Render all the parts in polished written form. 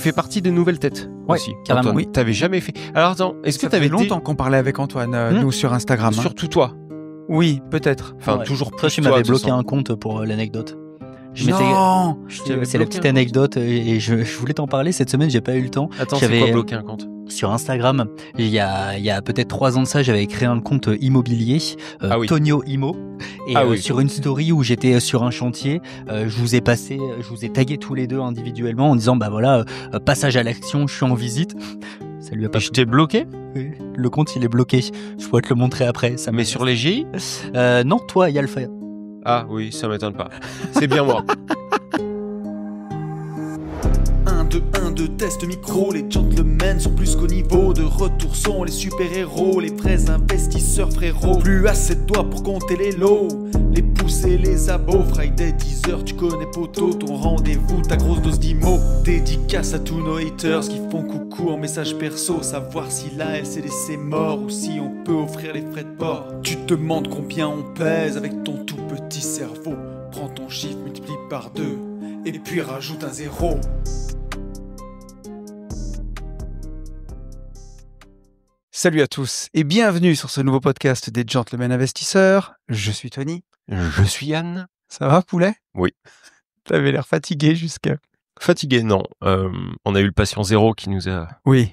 fais partie des nouvelles têtes aussi. Carrément. Antoine, Oui. t'avais jamais fait. Alors attends, est-ce que Ça t'avais fait longtemps qu'on parlait avec Antoine, nous, sur Instagram. hein. surtout toi. Oui, peut-être. Enfin, Ouais. toujours Toi, plus tu m'avais de toute bloqué façon. un compte pour l'anecdote. Non. C'est la petite anecdote et je voulais t'en parler cette semaine, j'ai pas eu le temps. Attends, c'est J'avais- quoi bloquer un compte? Sur Instagram, il y a peut-être 3 ans de ça, j'avais créé un compte immobilier, Ah oui. Tonio Imo. Et Ah oui. sur une story où j'étais sur un chantier, je vous ai tagué tous les deux individuellement en disant bah voilà, passage à l'action, je suis en visite. Ça lui a pas Et je t'ai bloqué? plu. Le compte il est bloqué. Je pourrais te le montrer après. Ça Mais sur les GI? non, toi, il y a le fait. Ah oui, ça m'étonne pas. C'est bien moi. 1, 2, test micro, les gentlemen sont plus qu'au niveau. De retour sont les super-héros, les vrais investisseurs frérots. Plus assez de doigts pour compter les lots, les pouces et les abos. Friday 10h, tu connais poto, ton rendez-vous, ta grosse dose d'IMO. Dédicace à tous nos haters qui font coucou en message perso. Savoir si la LCDC mort ou si on peut offrir les frais de port. Tu te demandes combien on pèse avec ton tout petit cerveau. Prends ton chiffre, multiplie par 2 et puis rajoute un 0. Salut à tous et bienvenue sur ce nouveau podcast des Gentlemen Investisseurs. Je suis Tony. Je suis Yann. Ça va, poulet? Oui. T'avais l'air fatigué jusqu'à... Fatigué, non. On a eu le patient zéro qui nous a Oui.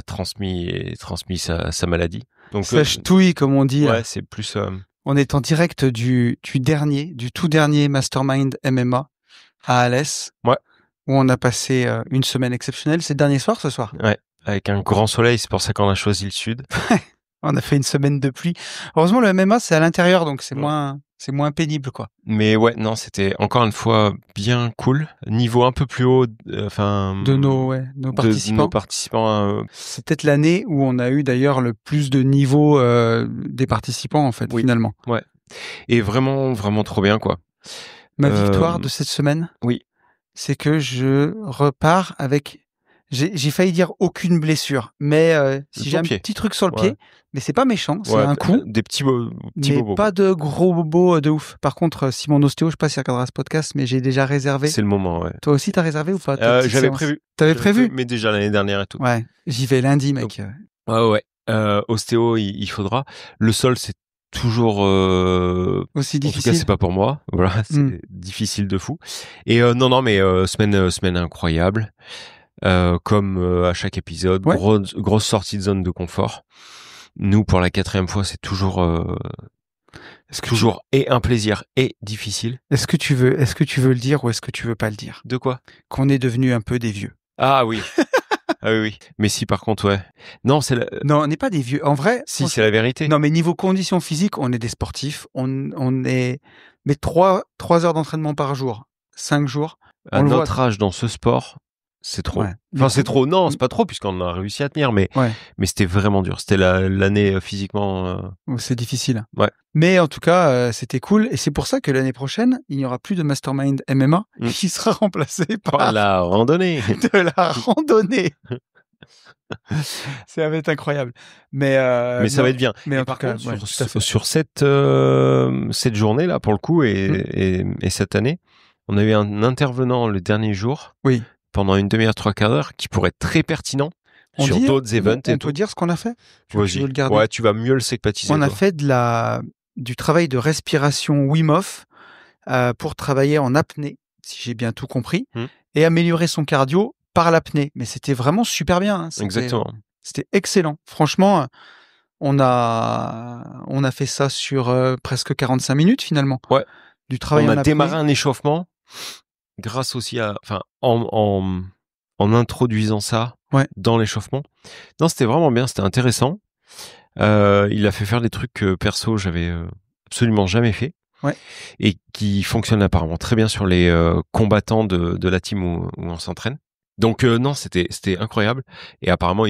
transmis sa maladie. Donc Ça ch'touille, comme on dit. ouais, c'est plus On est en direct du tout dernier Mastermind MMA à Alès. Ouais. Où on a passé une semaine exceptionnelle. C'est le dernier soir, ce soir. avec un grand soleil, c'est pour ça qu'on a choisi le sud. On a fait une semaine de pluie. Heureusement, le MMA, c'est à l'intérieur, donc c'est Ouais. moins pénible, quoi. Mais ouais, non, c'était encore une fois bien cool. Niveau un peu plus haut, De nos participants. de nos participants. C'est peut-être l'année où on a eu d'ailleurs le plus de niveau des participants, en fait, Oui. finalement. Et vraiment, vraiment trop bien, quoi. Ma victoire de cette semaine, oui. c'est que je repars avec... J'ai failli dire aucune blessure, mais si j'ai un pied. petit truc sur le Ouais. pied, mais c'est pas méchant, c'est Ouais, un coup, des petits mais bobos. pas de gros bobos de ouf. Par contre, si mon ostéo, je sais pas s'il regardera ce podcast, mais j'ai déjà réservé. C'est le moment, ouais. Toi aussi, t'as réservé ou pas ta petite J'avais séance prévu. T'avais prévu? Mais déjà l'année dernière et tout. Ouais, j'y vais lundi, mec. Ouais. Ostéo, il faudra. Le sol, c'est toujours Aussi en tout difficile. cas, c'est pas pour moi. Voilà, c'est difficile de fou. Et non, mais semaine incroyable. Comme à chaque épisode, Ouais. grosse sortie de zone de confort. Nous, pour la 4e fois, c'est toujours et un plaisir et difficile. Est-ce que tu veux le dire ou est-ce que tu veux pas le dire? De quoi? Qu'on est devenu un peu des vieux. Ah oui. Ah oui. Mais si, par contre, ouais. Non, Non, on n'est pas des vieux. En vrai, si, c'est la vérité. non, mais niveau conditions physiques, on est des sportifs. On est, mais 3 heures d'entraînement par jour, 5 jours. À on le voit. notre âge dans ce sport, c'est trop. Ouais. Enfin, c'est trop. Non, c'est pas trop puisqu'on a réussi à tenir, mais Ouais. c'était vraiment dur. C'était l'année physiquement. C'est difficile. Ouais. Mais en tout cas, c'était cool. Et c'est pour ça que l'année prochaine, il n'y aura plus de Mastermind MMA qui sera remplacé par la randonnée. de la randonnée. Ça va être incroyable. Mais Ça va être bien. Mais Et en par tout cas, contre, ouais, tout à fait. sur cette journée là, pour le coup, et cette année, on a eu un intervenant le dernier jour. Oui. Pendant une demi-heure, 3/4 d'heure, qui pourrait être très pertinent sur d'autres events on et peut tout. dire ce qu'on a fait? Tu Vas-y. veux le garder? Ouais, tu vas mieux le sympathiser. On a toi. fait du travail de respiration Wim Hof pour travailler en apnée, si j'ai bien tout compris, et améliorer son cardio par l'apnée. Mais c'était vraiment super bien. Hein. Exactement. C'était excellent. Franchement, on a fait ça sur presque 45 minutes finalement. Ouais. Du travail On en a apnée. démarré un échauffement grâce aussi en introduisant ça dans l'échauffement. Non, c'était vraiment bien, c'était intéressant. Il a fait faire des trucs que perso j'avais absolument jamais fait. Ouais. Et qui fonctionnent apparemment très bien sur les combattants de la team où on s'entraîne. Donc non, c'était incroyable. Et apparemment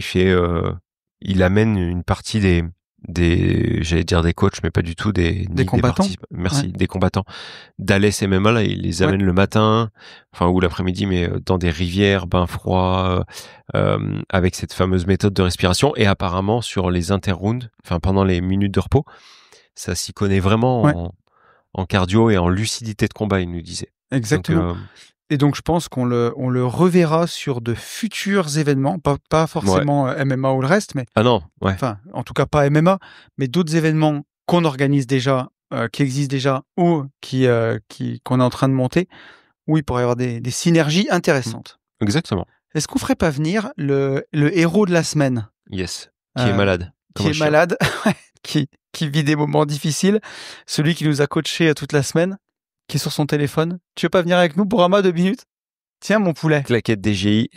il amène une partie j'allais dire des coachs, mais pas du tout des combattants. Merci, des combattants d'Alès MMA là, il les amène le matin, ou l'après-midi, mais dans des rivières, bains froids, avec cette fameuse méthode de respiration. Et apparemment sur les interrounds, pendant les minutes de repos, ça s'y connaît vraiment en cardio et en lucidité de combat, il nous disait. Exactement. Donc, Et donc, je pense qu'on le reverra sur de futurs événements, pas forcément MMA ou le reste, mais Ah non, ouais. enfin, en tout cas pas MMA, mais d'autres événements qu'on organise déjà, qui existent déjà ou qu'on est en train de monter, où il pourrait y avoir des synergies intéressantes. Exactement. Est-ce qu'on ferait pas venir le héros de la semaine? Yes. Qui est malade. Qui est malade, qui vit des moments difficiles, celui qui nous a coaché toute la semaine, qui est sur son téléphone. Tu veux pas venir avec nous, Bourama, 2 minutes? Tiens, mon poulet. Claquette DGI.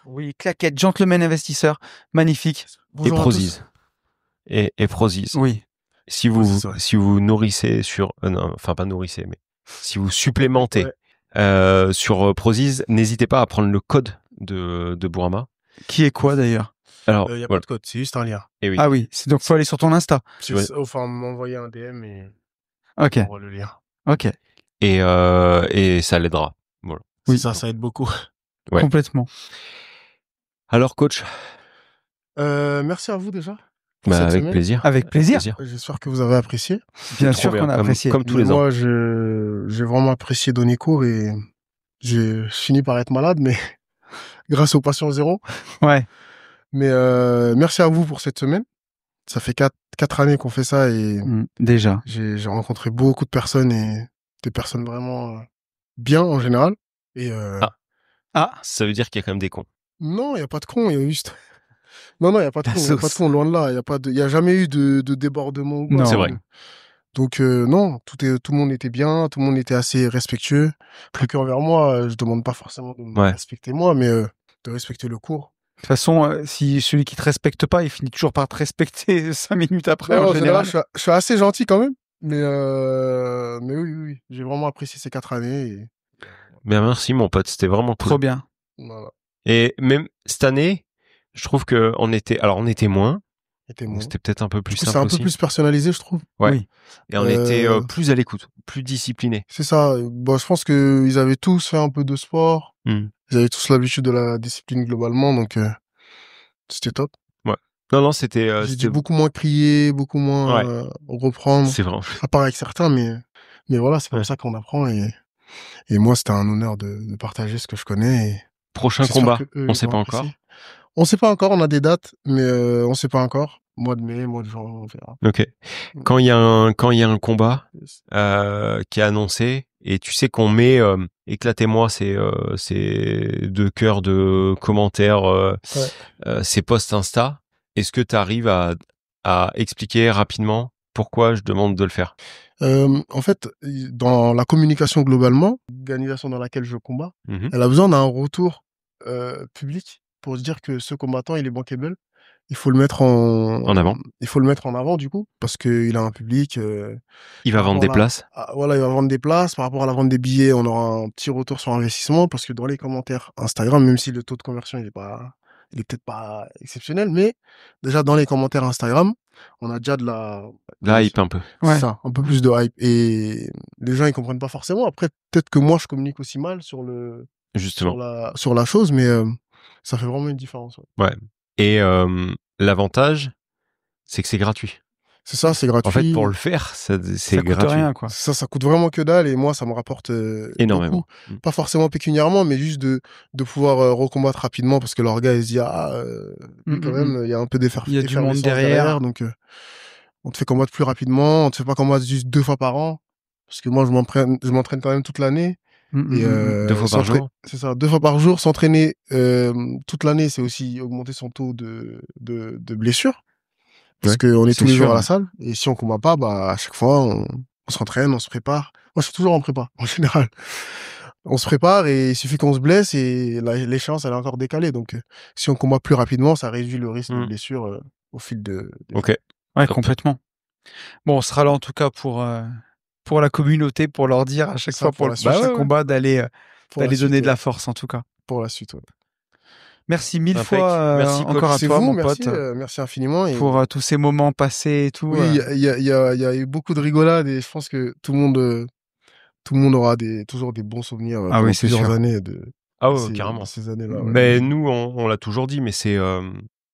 Oui, claquette, gentleman investisseur, magnifique. Bonjour et Prozis. Et Prozis. Oui. Si vous nourrissez sur... non, enfin, pas nourrissez, mais si vous supplémentez sur Prozis, n'hésitez pas à prendre le code de Bourama. Qui est quoi, d'ailleurs? Alors, il n'y a pas de code, c'est juste un lien. Et oui. Ah oui, donc faut aller sur ton Insta. Enfin, m'envoyer un DM et on voit le lien. Ok. Et ça l'aidera. Voilà. Oui, ça aide beaucoup. Ouais. Complètement. Alors, coach. Merci à vous déjà. Avec plaisir. Avec plaisir. J'espère que vous avez apprécié. Bien sûr qu'on a apprécié. Comme tous les ans. Moi, j'ai vraiment apprécié donner cours et j'ai fini par être malade, mais grâce au patient zéro. Ouais. Mais merci à vous pour cette semaine. Ça fait 4 années qu'on fait ça et déjà. J'ai rencontré beaucoup de personnes et des personnes vraiment bien en général. Et ça veut dire qu'il y a quand même des cons. Non, il y a pas de cons, il y a juste. Non, il y a pas de cons, loin de là. Il y a jamais eu de débordement. Non, c'est vrai. Donc non, tout le monde était bien, tout le monde était assez respectueux. Plus qu'envers moi, je demande pas forcément de me respecter moi, mais de respecter le cours. De toute façon, si celui qui te respecte pas, il finit toujours par te respecter 5 minutes après. Non, en général, je suis assez gentil quand même. Mais oui, j'ai vraiment apprécié ces 4 années. Et... Bien, merci mon pote, c'était vraiment cool. Trop bien. Voilà. Et même cette année, je trouve que on était moins. C'était peut-être un peu plus simple. C'est un peu plus personnalisé, je trouve. Ouais. Oui. Et on était plus à l'écoute, plus disciplinés. C'est ça. Bon, je pense qu'ils avaient tous fait un peu de sport. Ils avaient tous l'habitude de la discipline globalement, donc c'était top. Ouais. Non, c'était... J'ai dû beaucoup moins crier, beaucoup moins reprendre. C'est vrai. À part avec certains, mais voilà, c'est comme ça qu'on apprend. Et moi, c'était un honneur de partager ce que je connais. Et prochain combat, on sait pas encore. On sait pas encore, on a des dates, mais on sait pas encore. Mois de mai, mois de juin, on verra. Ok. Quand il y a un combat qui est annoncé, et tu sais qu'on met éclatez-moi ces 2 cœurs de commentaires, ces posts Insta, est-ce que tu arrives à expliquer rapidement pourquoi je demande de le faire? En fait, dans la communication globalement, l'organisation dans laquelle je combats, elle a besoin d'un retour public pour se dire que ce combattant, il est bankable. Il faut le mettre en avant. Il faut le mettre en avant, du coup, parce qu'il a un public. Il va vendre des places. Voilà, il va vendre des places. Par rapport à la vente des billets, on aura un petit retour sur investissement, parce que dans les commentaires Instagram, même si le taux de conversion, il est peut-être pas exceptionnel, mais déjà dans les commentaires Instagram, on a déjà de la hype un peu. C'est ça, un peu plus de hype. Et les gens, ils comprennent pas forcément. Après, peut-être que moi, je communique aussi mal sur la chose, mais ça fait vraiment une différence. Ouais. Et l'avantage, c'est que c'est gratuit. C'est ça, c'est gratuit. En fait, pour le faire, c'est gratuit. Coûte rien, quoi. Ça coûte vraiment que dalle, et moi, ça me rapporte énormément. Beaucoup. Pas forcément pécuniairement, mais juste de pouvoir recombattre rapidement, parce que leur gars, il se dit, quand même, il y a un peu il y a du monde derrière. Donc, on te fait combattre plus rapidement, on te fait pas combattre juste 2 fois par an, parce que moi, je m'entraîne quand même toute l'année. Et 2 fois par jour. C'est ça, 2 fois par jour. S'entraîner toute l'année, c'est aussi augmenter son taux de blessure. Parce qu'on est tous les jours à la salle. Et si on combat pas, à chaque fois, on s'entraîne, on se prépare. Moi, je suis toujours en prépa, en général. On se prépare et il suffit qu'on se blesse et l'échéance, elle est encore décalée. Donc, si on combat plus rapidement, ça réduit le risque de blessure au fil de... Ok. Ouais, complètement. Bon, on sera là en tout cas pour la communauté, pour leur dire à chaque fois pour le prochain combat d'aller donner de la force en tout cas. Pour la suite, Merci 1000 fois merci encore à toi, mon pote. Merci infiniment. Pour tous ces moments passés et tout. Oui, il y a eu beaucoup de rigolades et je pense que tout le monde aura toujours des bons souvenirs pendant plusieurs années carrément. Ces années-là. Mais nous, on l'a toujours dit, mais c'est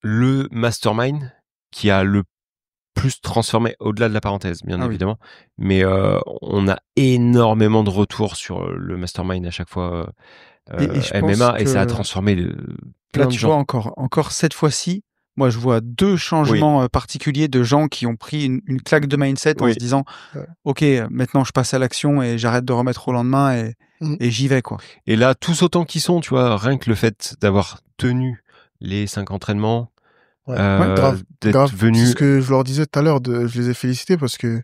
le mastermind qui a le plus transformé au-delà de la parenthèse, bien évidemment. Mais on a énormément de retours sur le mastermind à chaque fois et MMA et ça a transformé plein là, de tu gens. vois encore cette fois-ci, moi je vois 2 changements particuliers de gens qui ont pris une claque de mindset en se disant ok, maintenant je passe à l'action et j'arrête de remettre au lendemain et j'y vais quoi. Et là, tous autant qu'ils sont, tu vois, rien que le fait d'avoir tenu les 5 entraînements, grave. venu. C'est ce que je leur disais tout à l'heure, je les ai félicités parce que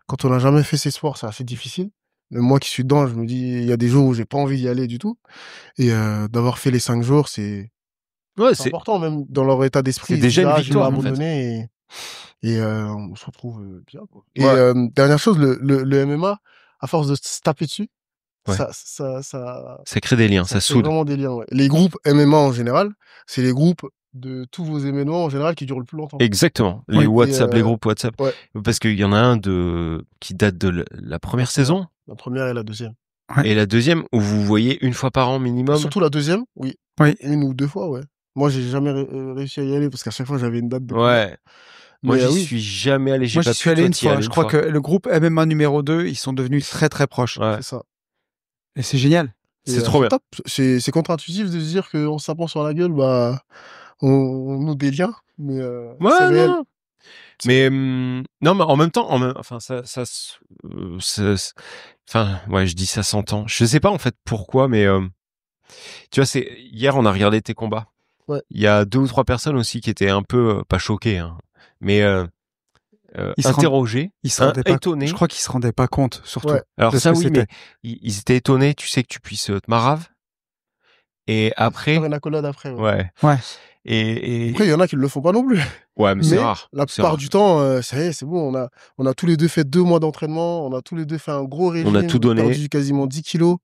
quand on n'a jamais fait ces sports, c'est assez difficile. Même moi qui suis dedans, je me dis, il y a des jours où j'ai pas envie d'y aller du tout. Et d'avoir fait les 5 jours, c'est important, même dans leur état d'esprit. C'est déjà une victoire, en fait. Et on se retrouve bien, quoi. Et dernière chose, le MMA, à force de se taper dessus, ça crée des liens, ça soude. Vraiment des liens, ouais. Les groupes MMA en général, c'est les groupes de tous vos événements en général qui durent le plus longtemps. Exactement. Les WhatsApp, les groupes WhatsApp. Ouais. Parce qu'il y en a un qui date de la première saison. La première et la deuxième. Ouais. Et la deuxième, où vous voyez une fois par an minimum. Surtout la deuxième, oui. 1 ou 2 fois, ouais. Moi, j'ai jamais réussi à y aller parce qu'à chaque fois, j'avais une date de. Ouais. Moi, j'y suis jamais allé. Moi, j'y suis allé une fois. Je crois que le groupe MMA numéro 2, ils sont devenus très très proches. Ouais. C'est ça. Et c'est génial. C'est trop bien. Top. C'est contre-intuitif de se dire qu'en se tapant sur la gueule, bah, on noue des liens. Mais c'est réel. Non. Mais non, mais en même temps, enfin je dis ça s'entend. Je sais pas en fait pourquoi, mais tu vois, hier on a regardé tes combats. Ouais. Il y a 2 ou 3 personnes aussi qui étaient un peu pas choquées, hein, mais interrogées, étonnées. Je crois qu'ils se rendaient pas compte, surtout. Ouais. Alors ça oui, mais ils étaient étonnés. Tu sais que tu puisses te marave. Et après. Faire une accolade après. Ouais. Et après, il y en a qui ne le font pas non plus. Ouais, mais c'est rare. La plupart du temps, ça y est, c'est bon. On a tous les deux fait 2 mois d'entraînement. On a tous les deux fait un gros régime. On a tout donné. On a perdu quasiment 10 kilos.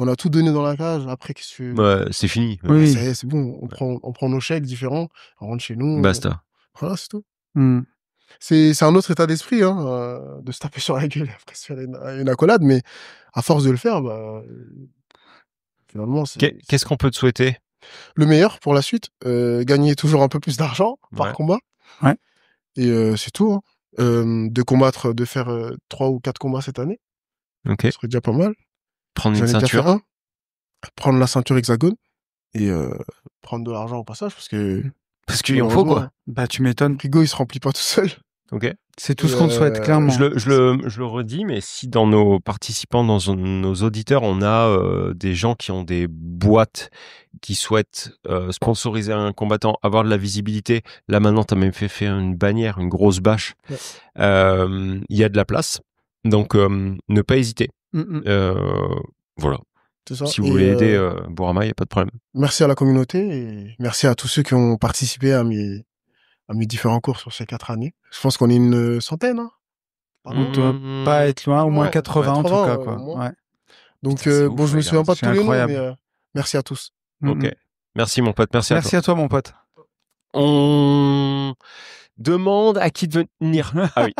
On a tout donné dans la cage. Après, qu'est-ce que c'est fini. Oui. Ça y est, c'est bon. On prend nos chèques différents. On rentre chez nous. Basta. Voilà, c'est tout. C'est un autre état d'esprit, hein, de se taper sur la gueule et après se faire une accolade. Mais à force de le faire, bah, finalement, qu'est-ce qu'on peut te souhaiter? Le meilleur pour la suite, gagner toujours un peu plus d'argent par combat. Ouais. Et c'est tout. Hein. De combattre, de faire 3 ou 4 combats cette année. Ok. Ce serait déjà pas mal. Prendre une ceinture. Prendre la ceinture hexagone et prendre de l'argent au passage parce qu'il en faut quoi. Bah tu m'étonnes. Le frigo il se remplit pas tout seul. Ok. C'est tout ce qu'on te souhaite, clairement. Je le redis, mais si dans nos participants, dans nos auditeurs, on a des gens qui ont des boîtes qui souhaitent sponsoriser un combattant, avoir de la visibilité, là maintenant, tu as même fait une bannière, une grosse bâche, il y a de la place. Donc, ne pas hésiter. Voilà. Ça. Si vous voulez aider Bourama, il n'y a pas de problème. Merci à la communauté et merci à tous ceux qui ont participé à mes différents cours sur ces 4 années. Je pense qu'on est une centaine. Hein. On doit pas être loin, au moins 80 en tout cas. Quoi. Ouais. Donc, bon, je me souviens pas de tous les noms, mais merci à tous. Ok. Merci, mon pote. Merci à toi. Merci à toi, mon pote. On demande à qui de venir. Ah oui.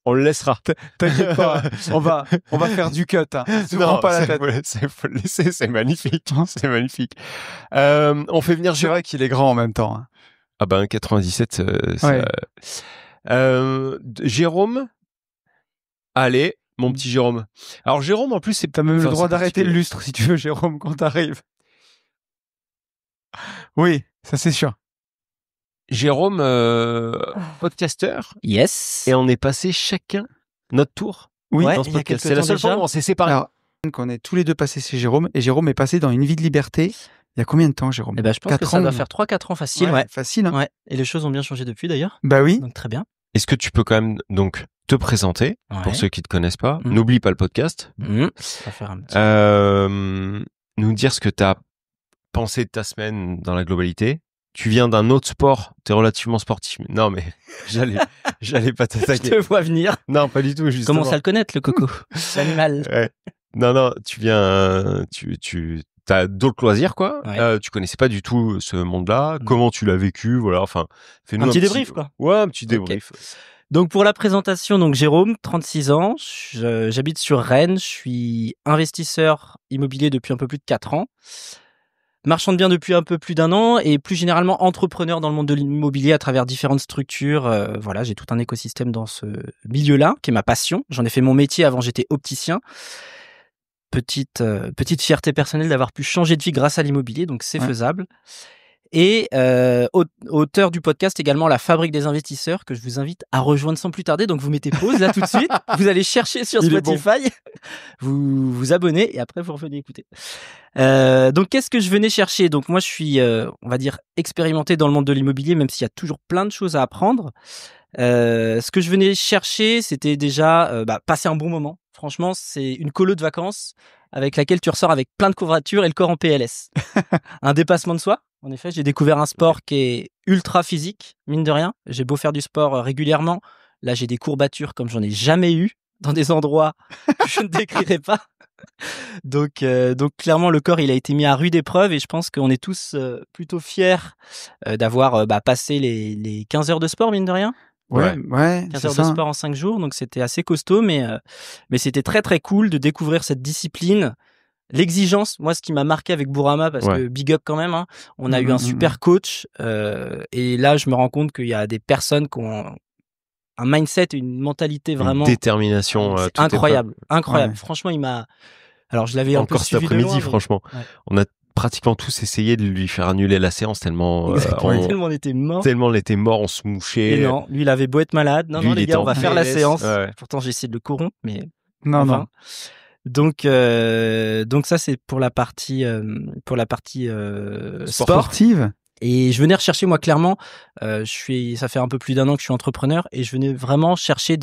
On le laissera. T'inquiète pas. On va faire du cut. Hein. Non, pas la tête. Faut le laisser. C'est magnifique. C'est magnifique. On fait venir. C'est vrai qu'il est grand en même temps. Hein. Ah ben 97. Jérôme. Allez, mon petit Jérôme. Alors Jérôme, en plus, t'as même le droit d'arrêter le lustre si tu veux, Jérôme, quand t'arrives. Oui, ça c'est sûr. Jérôme, podcasteur. Yes. Et on est passé chacun notre tour. Oui, dans ce podcast. C'est la seule fois où on s'est séparés. Alors, qu'on est tous les deux passés chez Jérôme, et Jérôme est passé dans une vie de liberté. Il y a combien de temps, Jérôme? Eh ben, je pense que ça doit faire 3-4 ans facile. Ouais. Facile. Hein. Ouais. Et les choses ont bien changé depuis d'ailleurs. Bah oui. Donc très bien. Est-ce que tu peux quand même donc te présenter pour ceux qui te connaissent pas? N'oublie pas le podcast. Ça va faire un petit... nous dire ce que tu as pensé de ta semaine dans la globalité. Tu viens d'un autre sport, tu es relativement sportif. Non, mais j'allais pas t'attaquer. Je te vois venir. Non, pas du tout. Justement. Commence à le connaître, le coco. L'animal. Ouais. Non, tu viens... Tu as d'autres loisirs, quoi. Ouais. Tu connaissais pas du tout ce monde-là. Comment tu l'as vécu, voilà. Enfin, fais-nous un petit débrief, quoi. Ouais, un petit débrief. Okay. Donc, pour la présentation, donc Jérôme, 36 ans. J'habite sur Rennes. Je suis investisseur immobilier depuis un peu plus de 4 ans. marchand de biens depuis un peu plus d'1 an et plus généralement entrepreneur dans le monde de l'immobilier à travers différentes structures. Voilà, j'ai tout un écosystème dans ce milieu-là qui est ma passion. J'en ai fait mon métier avant, j'étais opticien. Petite fierté personnelle d'avoir pu changer de vie grâce à l'immobilier, donc c'est faisable. Et auteur du podcast également La Fabrique des investisseurs, que je vous invite à rejoindre sans plus tarder. Donc vous mettez pause là tout de suite, vous allez chercher sur Spotify, vous vous abonnez et après vous revenez écouter. Donc qu'est-ce que je venais chercher? Donc moi je suis, on va dire, expérimenté dans le monde de l'immobilier, même s'il y a toujours plein de choses à apprendre. Ce que je venais chercher, c'était déjà passer un bon moment. Franchement, c'est une colo de vacances avec laquelle tu ressors avec plein de courbatures et le corps en PLS. Un dépassement de soi. En effet, j'ai découvert un sport qui est ultra physique, mine de rien. J'ai beau faire du sport régulièrement. Là, j'ai des courbatures comme j'en ai jamais eu dans des endroits que je ne décrirai pas. Donc clairement, le corps, il a été mis à rude épreuve et je pense qu'on est tous plutôt fiers d'avoir passé les 15 heures de sport, mine de rien. Ouais, 15 heures de sport en 5 jours, donc c'était assez costaud, mais c'était très très cool de découvrir cette discipline. L'exigence, moi, ce qui m'a marqué avec Bourama, parce que big up quand même, hein, on a eu un super coach, et là, je me rends compte qu'il y a des personnes qui ont un mindset, une mentalité vraiment... Une détermination. Incroyable. Franchement, il m'a... Alors, je l'avais encore un peu cet après-midi, mais... franchement. Ouais. On a pratiquement tous essayé de lui faire annuler la séance tellement tellement on était mort. Tellement on était mort, on se mouchait. Et non, lui, il avait beau être malade. Non, les gars, on va faire la séance. Ouais. Pourtant, j'ai essayé de le corrompre, mais... Non. Donc ça c'est pour la partie sportive. Et je venais rechercher, moi, clairement, ça fait un peu plus d'1 an que je suis entrepreneur et je venais vraiment chercher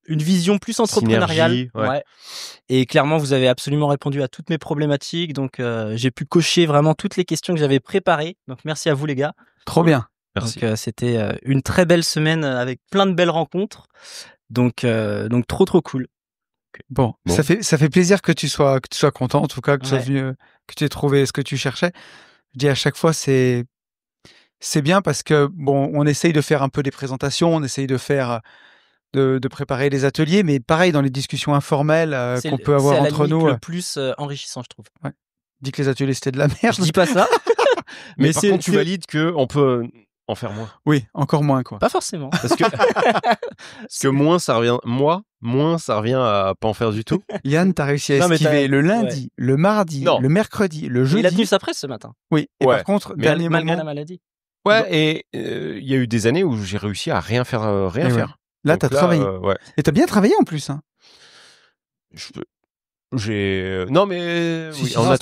une vision plus entrepreneuriale. Synergie, ouais. Et clairement, vous avez absolument répondu à toutes mes problématiques. Donc, j'ai pu cocher vraiment toutes les questions que j'avais préparées. Donc, merci à vous, les gars. Trop bien. Merci. Donc, c'était une très belle semaine avec plein de belles rencontres. Donc trop cool. Bon, ça fait plaisir que tu sois content, en tout cas, que tu sois venu, que tu aies trouvé ce que tu cherchais. Je dis à chaque fois, c'est bien parce que, bon, on essaye de faire un peu des présentations, on essaye de faire, de préparer les ateliers, mais pareil, dans les discussions informelles qu'on peut avoir entre nous. C'est le plus enrichissant, je trouve. Ouais. Dis que les ateliers, c'était de la merde. Je dis pas ça. mais par contre, tu valides qu'on peut en faire moins. Oui, encore moins, quoi. Pas forcément. Parce que moins ça revient à pas en faire du tout. Yann, t'as réussi à esquiver le lundi, le mardi, le mercredi, le jeudi. Il a tenu sa presse ce matin. Oui. Et par contre, dernier malgré moment... la maladie. Ouais, et il y a eu des années où j'ai réussi à rien faire. Là, t'as travaillé. Et t'as bien travaillé en plus, hein. Non, mais on a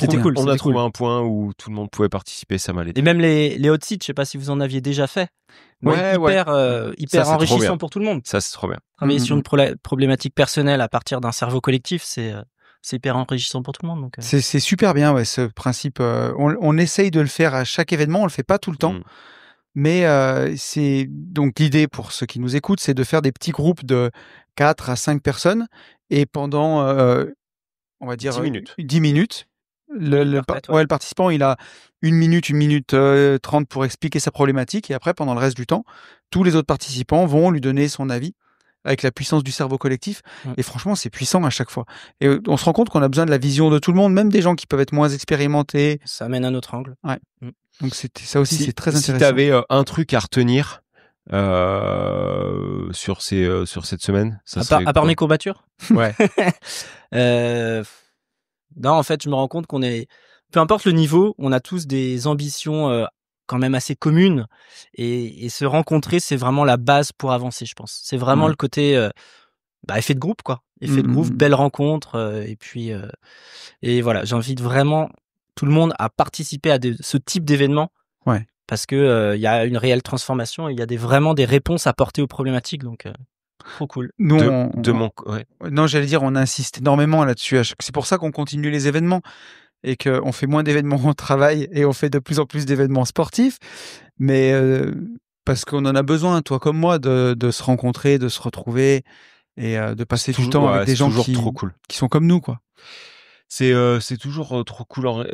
trouvé un point où tout le monde pouvait participer, ça m'allait. Et même les hot seats, je sais pas si vous en aviez déjà fait. Hyper ça, enrichissant pour tout le monde. Ça, c'est trop bien. Travailler sur une problématique personnelle à partir d'un cerveau collectif, c'est hyper enrichissant pour tout le monde. Donc, c'est super bien, ce principe. On essaye de le faire à chaque événement, on le fait pas tout le temps. Mais c'est donc l'idée pour ceux qui nous écoutent, c'est de faire des petits groupes de 4 à 5 personnes et pendant on va dire 10 minutes. Le participant, il a 1 minute 30 pour expliquer sa problématique et après, pendant le reste du temps, tous les autres participants vont lui donner son avis avec la puissance du cerveau collectif. Et franchement, c'est puissant à chaque fois. Et on se rend compte qu'on a besoin de la vision de tout le monde, même des gens qui peuvent être moins expérimentés. Ça amène un autre angle. Ouais. Donc ça aussi, c'est très intéressant. Si tu avais un truc à retenir sur cette semaine, ça serait à part mes courbatures. Ouais. Non, en fait, je me rends compte qu'on est, peu importe le niveau, on a tous des ambitions quand même assez communes et se rencontrer, c'est vraiment la base pour avancer, je pense. C'est vraiment le côté effet de groupe, quoi. Effet de groupe, belle rencontre et puis et voilà, j'invite vraiment tout le monde à participer à ce type d'événement. Ouais. Parce que il y a une réelle transformation et il y a vraiment des réponses à apporter aux problématiques, donc trop cool. Nous, non, j'allais dire, on insiste énormément là-dessus. C'est pour ça qu'on continue les événements et qu'on fait moins d'événements au travail et on fait de plus en plus d'événements sportifs. Mais parce qu'on en a besoin, toi comme moi, de se rencontrer, de se retrouver et de passer du temps avec des gens qui sont comme nous, quoi. C'est toujours trop cool.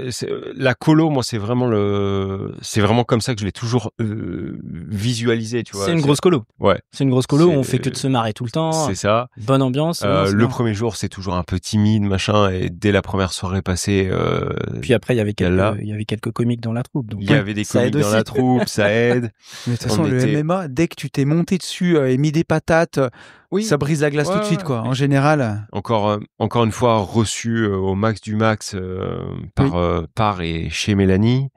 La colo, moi, c'est vraiment comme ça que je l'ai toujours visualisé, tu vois. C'est une grosse colo. Ouais. C'est une grosse colo. On fait que de se marrer tout le temps. C'est ça. Bonne ambiance. Le premier jour, c'est toujours un peu timide, machin, et dès la première soirée passée. Puis après, il y avait quelques comiques dans la troupe. Il y avait des comiques dans la troupe, ça aide. Mais de toute façon, le MMA, dès que tu t'es monté dessus et mis des patates, ça brise la glace tout de suite, quoi. En général. Encore une fois, reçu au max du max par et chez Mélanie.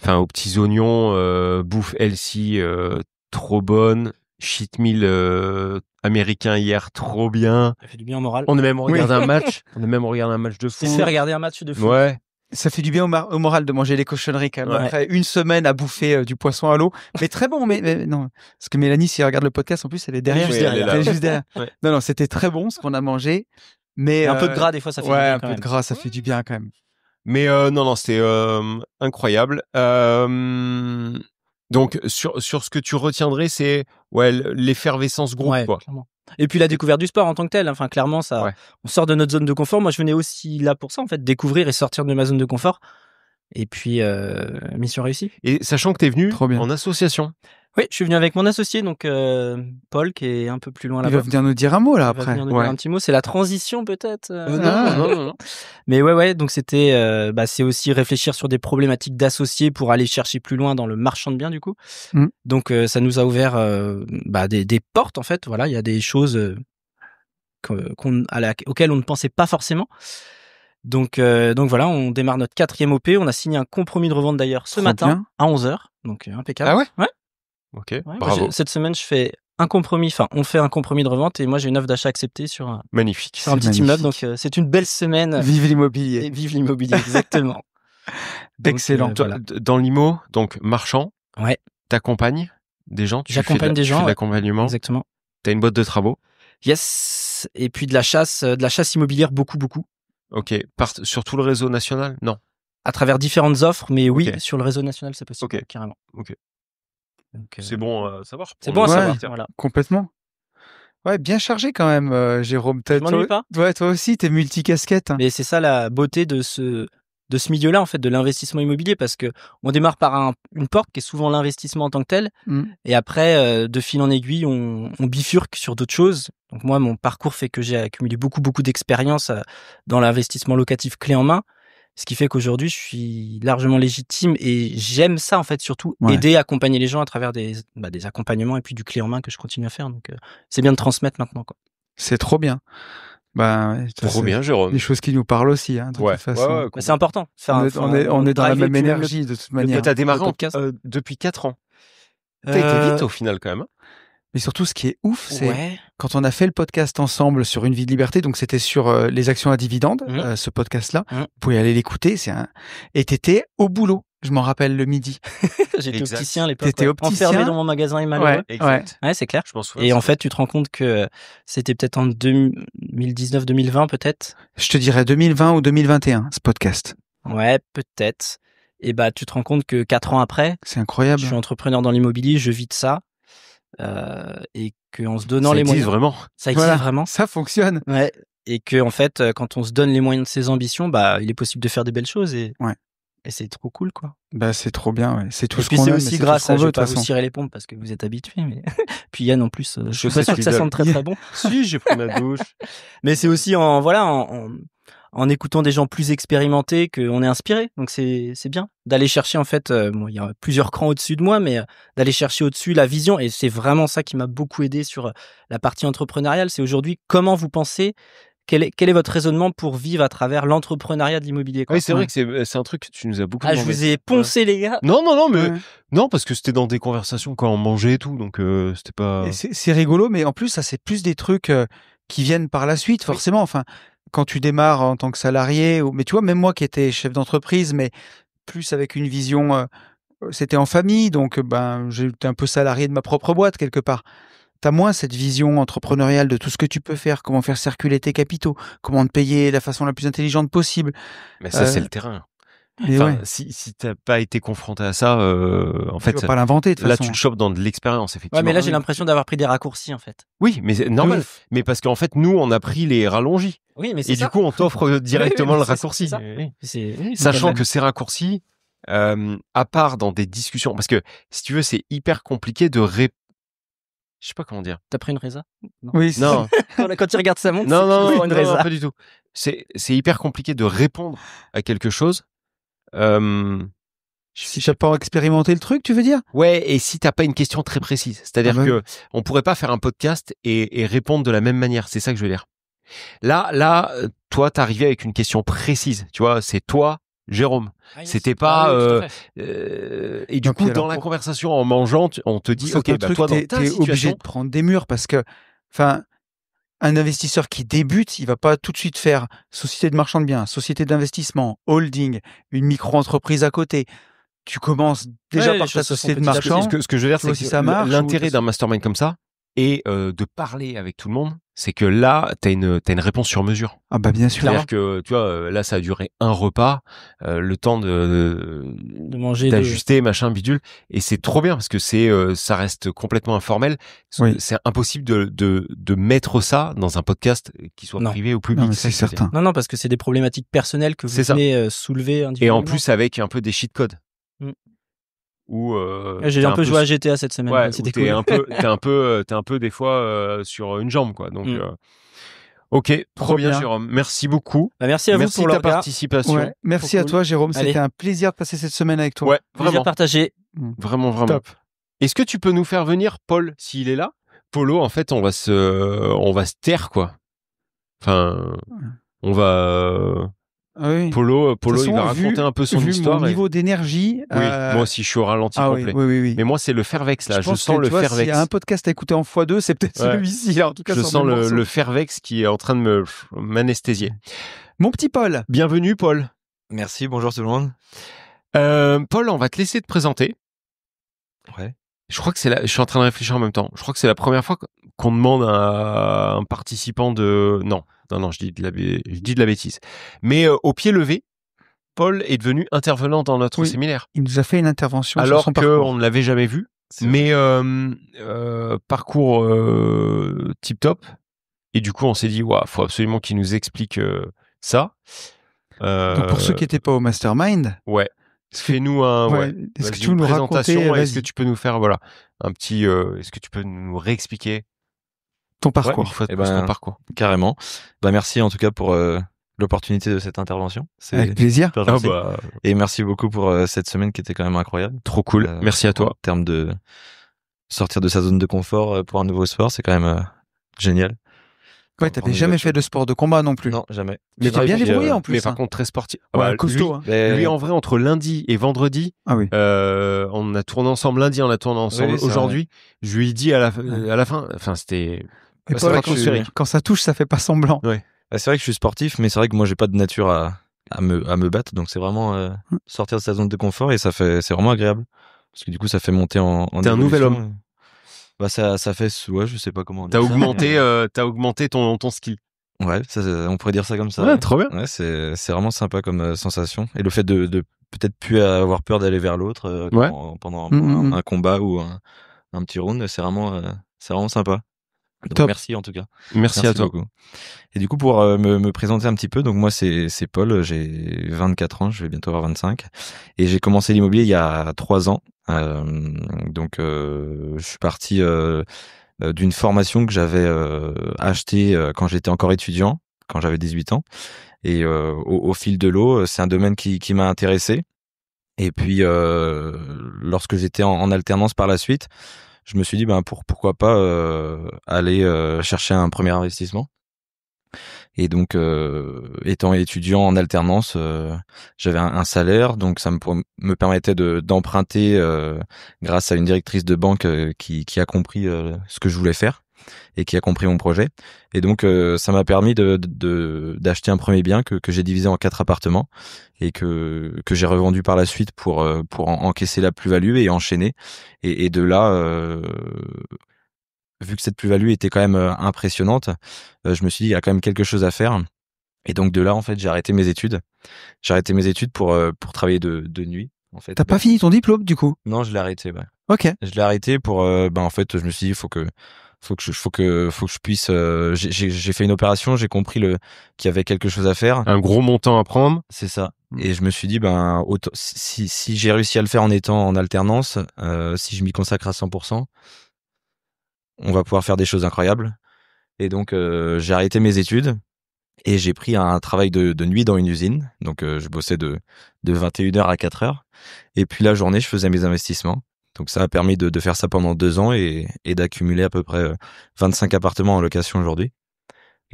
Enfin, aux petits oignons, bouffe healthy, trop bonne. Cheat meal américain hier, trop bien. Ça fait du bien au moral. On a même regardé un match. On a même regardé un match de foot. C'est fait regarder un match de foot. Ouais. Ça fait du bien au moral de manger les cochonneries quand même. Ouais. Après une semaine à bouffer du poisson à l'eau. Mais très bon, mais non. Parce que Mélanie, si elle regarde le podcast, en plus, elle est derrière. Elle est juste derrière. Ouais. Non, c'était très bon ce qu'on a mangé. Mais un peu de gras, des fois, ça fait du bien. Ouais, un peu de gras, ça fait du bien quand même. Mais non, c'était incroyable. Donc, sur ce que tu retiendrais, c'est l'effervescence groupe, quoi. Clairement. Et puis la découverte du sport en tant que tel, enfin clairement ça, on sort de notre zone de confort. Moi je venais aussi là pour ça en fait, découvrir et sortir de ma zone de confort. Et puis mission réussie. Et sachant que t'es venu en association. Oui, je suis venu avec mon associé donc Paul qui est un peu plus loin là-bas. Il va venir nous dire un mot là après. Il va venir nous dire un petit mot. C'est la transition peut-être. Non. Mais ouais. Donc c'était, c'est aussi réfléchir sur des problématiques d'associés pour aller chercher plus loin dans le marchand de biens du coup. Donc ça nous a ouvert des portes en fait. Voilà, il y a des choses auxquelles on ne pensait pas forcément. Donc voilà, on démarre notre 4e OP. On a signé un compromis de revente d'ailleurs ce matin à 11h. Donc impeccable. Ah ouais. Ouais. Ok, ouais, bravo. Cette semaine, on fait un compromis de revente et moi j'ai une offre d'achat acceptée sur un petit immeuble. Donc c'est une belle semaine. Vive l'immobilier. Et vive l'immobilier, exactement. Donc, excellent. Voilà. Dans l'IMO, donc marchand. Ouais. T'accompagnes des gens. J'accompagne des gens. Tu fais de l'accompagnement. Exactement. T'as une boîte de travaux. Yes. Et puis de la chasse immobilière beaucoup. Ok. Sur tout le réseau national, non. À travers différentes offres, mais oui, sur le réseau national, c'est possible, carrément. Ok. Donc, c'est bon à savoir. C'est bon à savoir. Voilà. Complètement. Ouais, bien chargé quand même, Jérôme. Tu m'ennuies pas ? Ouais, toi aussi, t'es multicasquette. Mais c'est ça la beauté de ce milieu-là, en fait, de l'investissement immobilier, parce que on démarre par une porte qui est souvent l'investissement en tant que tel, et après, de fil en aiguille, on bifurque sur d'autres choses. Donc moi, mon parcours fait que j'ai accumulé beaucoup d'expérience dans l'investissement locatif clé en main. Ce qui fait qu'aujourd'hui, je suis largement légitime et j'aime ça, en fait, surtout aider, accompagner les gens à travers des accompagnements et puis du clé en main que je continue à faire. Donc, c'est bien de transmettre maintenant, quoi. C'est trop bien. Trop bien, Jérôme. Des choses qui nous parlent aussi, de toute façon. C'est important. On est dans la même énergie, de toute manière. Tu as démarré depuis 4 ans. T'as été vite, au final, quand même. Mais surtout, ce qui est ouf, c'est quand on a fait le podcast ensemble sur Une vie de liberté, donc c'était sur les actions à dividendes, ce podcast-là. Vous pouvez aller l'écouter. Et t'étais au boulot. Je m'en rappelle le midi. J'étais opticien à l'époque. T'étais opticien. Enfermé dans mon magasin et malheureux. Ouais, c'est clair. Je pense, et en fait, tu te rends compte que c'était peut-être en 2019-2020, peut-être. Je te dirais 2020 ou 2021, ce podcast. Ouais, peut-être. Et tu te rends compte que 4 ans après, c'est incroyable. Je suis entrepreneur dans l'immobilier, je vis de ça. Et qu'en se donnant les moyens, ça existe vraiment, ça fonctionne. Ouais. Et que en fait, quand on se donne les moyens de ses ambitions, il est possible de faire des belles choses et c'est trop cool, quoi. C'est trop bien. Ouais. C'est tout ce qu'on aime. C'est aussi grâce à je vais pas vous cirer les pompes parce que vous êtes habitués, mais puis Yann en plus, je suis pas sûr que ça sente très bon. Si, j'ai pris ma douche. Mais c'est aussi en écoutant des gens plus expérimentés qu'on est inspiré. Donc c'est bien d'aller chercher, en fait, il y a plusieurs crans au-dessus de moi, mais d'aller chercher au-dessus la vision. Et c'est vraiment ça qui m'a beaucoup aidé sur la partie entrepreneuriale. C'est aujourd'hui comment vous pensez, quel est votre raisonnement pour vivre à travers l'entrepreneuriat de l'immobilier, quoi. Oui, c'est vrai que c'est un truc que tu nous as beaucoup demandé. Je vous ai poncé, les gars. Non, mais non, parce que c'était dans des conversations quand on mangeait et tout, donc c'était pas... C'est rigolo, mais en plus, ça, c'est plus des trucs qui viennent par la suite, forcément. Enfin, quand tu démarres en tant que salarié, mais tu vois, même moi qui étais chef d'entreprise, mais plus avec une vision, c'était en famille, donc j'étais un peu salarié de ma propre boîte quelque part. T'as moins cette vision entrepreneuriale de tout ce que tu peux faire, comment faire circuler tes capitaux, comment te payer de la façon la plus intelligente possible. Mais ça, c'est le terrain. Si t'as pas été confronté à ça, en fait, tu vas pas l'inventer. De toute façon. Tu le chopes dans de l'expérience, effectivement. Ouais, mais là j'ai l'impression d'avoir pris des raccourcis en fait. Oui, mais c'est normal. Mais parce qu'en fait, nous, on a pris les rallongis. Oui, mais c'est et ça. du coup, on t'offre directement le c'est raccourci. Sachant Sachant que ces raccourcis, à part dans des discussions, parce que si tu veux, c'est hyper compliqué de je sais pas comment dire. T'as pris une résa? Oui. Non. Quand il regarde sa montre, non, une résa. non, pas du tout. C'est hyper compliqué de répondre à quelque chose. Si t'as pas expérimenté le truc, tu veux dire? Ouais, et si t'as pas une question très précise. C'est-à-dire que on pourrait pas faire un podcast et répondre de la même manière. C'est ça que je veux dire. Là, toi, t'es arrivé avec une question précise. Tu vois, c'est toi, Jérôme. C'était pas. Et du coup, dans la conversation, en mangeant, on te dit, ok, bah toi, dans ta situation, obligé de prendre des murs parce que, enfin, un investisseur qui débute, il va pas tout de suite faire société de marchand de biens, société d'investissement, holding, une micro-entreprise à côté. Tu commences déjà par ta société de marchand. Ce que je veux dire, c'est que l'intérêt d'un mastermind comme ça et de parler avec tout le monde, c'est que là, t'as une réponse sur mesure. Ah bah bien sûr. C'est-à-dire que tu vois, là, ça a duré un repas, le temps de manger, d'ajuster, machin, bidule, et c'est trop bien parce que ça reste complètement informel. Oui. C'est impossible de mettre ça dans un podcast qui soit privé ou public. Non, c'est certain. Non, parce que c'est des problématiques personnelles que vous venez soulever individuellement. Et en plus avec un peu des cheat codes. J'ai un peu joué à GTA cette semaine. Ouais, c'était cool. T'es un peu des fois sur une jambe, quoi. Donc, ok, trop bien, Jérôme. Merci beaucoup. Merci à vous pour ta participation. Ouais, merci à toi, Jérôme. C'était un plaisir de passer cette semaine avec toi. Ouais, plaisir partagé. Vraiment. Top. Est-ce que tu peux nous faire venir Paul, s'il est là? Polo, en fait, on va se taire, quoi. Enfin, on va. Oui. Polo, il va raconter un peu son histoire. Mon niveau d'énergie. Oui, moi aussi, je suis au ralenti complet. Oui. Mais moi, c'est le Fairvex, là. Je sens le Fairvex. S'il y a un podcast à écouter en x2, c'est peut-être celui-ci, là. En tout cas, je sens le Fairvex qui est en train de m'anesthésier. Mon petit Paul. Bienvenue, Paul. Merci, bonjour tout le monde. Paul, on va te laisser te présenter. Ouais. Je crois que je suis en train de réfléchir en même temps. Je crois que c'est la première fois qu'on demande à un participant de... Non, je dis de la bêtise. Mais au pied levé, Paul est devenu intervenant dans notre séminaire. Il nous a fait une intervention alors sur son parcours. Alors qu'on ne l'avait jamais vu. Mais parcours tip top. Et du coup, on s'est dit, faut absolument qu'il nous explique ça. Donc pour ceux qui n'étaient pas au mastermind... Ouais. Fais-nous est-ce que tu veux nous raconter, est-ce que tu peux nous faire un petit est-ce que tu peux nous réexpliquer ton parcours, ton parcours. Carrément. Merci en tout cas pour l'opportunité de cette intervention. C'est avec plaisir. Et merci beaucoup pour cette semaine qui était quand même incroyable. Trop cool. Merci à toi. En termes de sortir de sa zone de confort pour un nouveau sport, c'est quand même génial. Ouais, t'avais jamais fait de sport de combat non plus. Non, jamais. Mais t'es bien débrouillé en plus. Mais par contre, très sportif. Costaud. Lui, en vrai, entre lundi et vendredi, on a tourné ensemble lundi, on a tourné ensemble aujourd'hui. Je lui ai dit à la fin, enfin, c'était... Quand ça touche, ça fait pas semblant. Ouais. C'est vrai que je suis sportif, mais c'est vrai que moi, j'ai pas de nature à me battre. Donc, c'est vraiment sortir de sa zone de confort et c'est vraiment agréable. Parce que du coup, ça fait monter en T'es un nouvel homme. Ça fait, je sais pas comment. T'as augmenté ton skill. Ouais, on pourrait dire ça comme ça. Ouais, trop bien. Ouais, c'est vraiment sympa comme sensation. Et le fait de peut-être plus avoir peur d'aller vers l'autre pendant un combat ou un petit round, c'est vraiment sympa. Donc, merci en tout cas. Merci à toi. Beaucoup. Et du coup, pour me présenter un petit peu, donc moi c'est Paul, j'ai 24 ans, je vais bientôt avoir 25. Et j'ai commencé l'immobilier il y a 3 ans. Donc je suis parti d'une formation que j'avais achetée quand j'étais encore étudiant, quand j'avais 18 ans. Et au fil de l'eau, c'est un domaine qui m'a intéressé. Et puis lorsque j'étais en alternance par la suite, je me suis dit pourquoi pas aller chercher un premier investissement. Et donc étant étudiant en alternance, j'avais un salaire, donc ça me permettait d'emprunter grâce à une directrice de banque qui a compris ce que je voulais faire et qui a compris mon projet. Et donc ça m'a permis d'acheter un premier bien que j'ai divisé en 4 appartements et que j'ai revendu par la suite pour encaisser la plus-value et enchaîner. Et de là, vu que cette plus-value était quand même impressionnante, je me suis dit il y a quand même quelque chose à faire. Et donc de là, en fait, j'ai arrêté mes études. J'ai arrêté mes études pour travailler de nuit. En fait. T'as pas fini ton diplôme du coup? Non, je l'ai arrêté. Ouais. Ok. Je l'ai arrêté pour. En fait, je me suis dit, faut que je puisse. J'ai fait une opération. J'ai compris qu'il y avait quelque chose à faire. Un gros montant à prendre. C'est ça. Et je me suis dit, si j'ai réussi à le faire en étant en alternance, si je m'y consacre à 100%, on va pouvoir faire des choses incroyables. Et donc, j'ai arrêté mes études. Et j'ai pris un travail de nuit dans une usine. Donc, je bossais de 21h à 4h. Et puis, la journée, je faisais mes investissements. Donc, ça a permis de faire ça pendant 2 ans et d'accumuler à peu près 25 appartements en location aujourd'hui.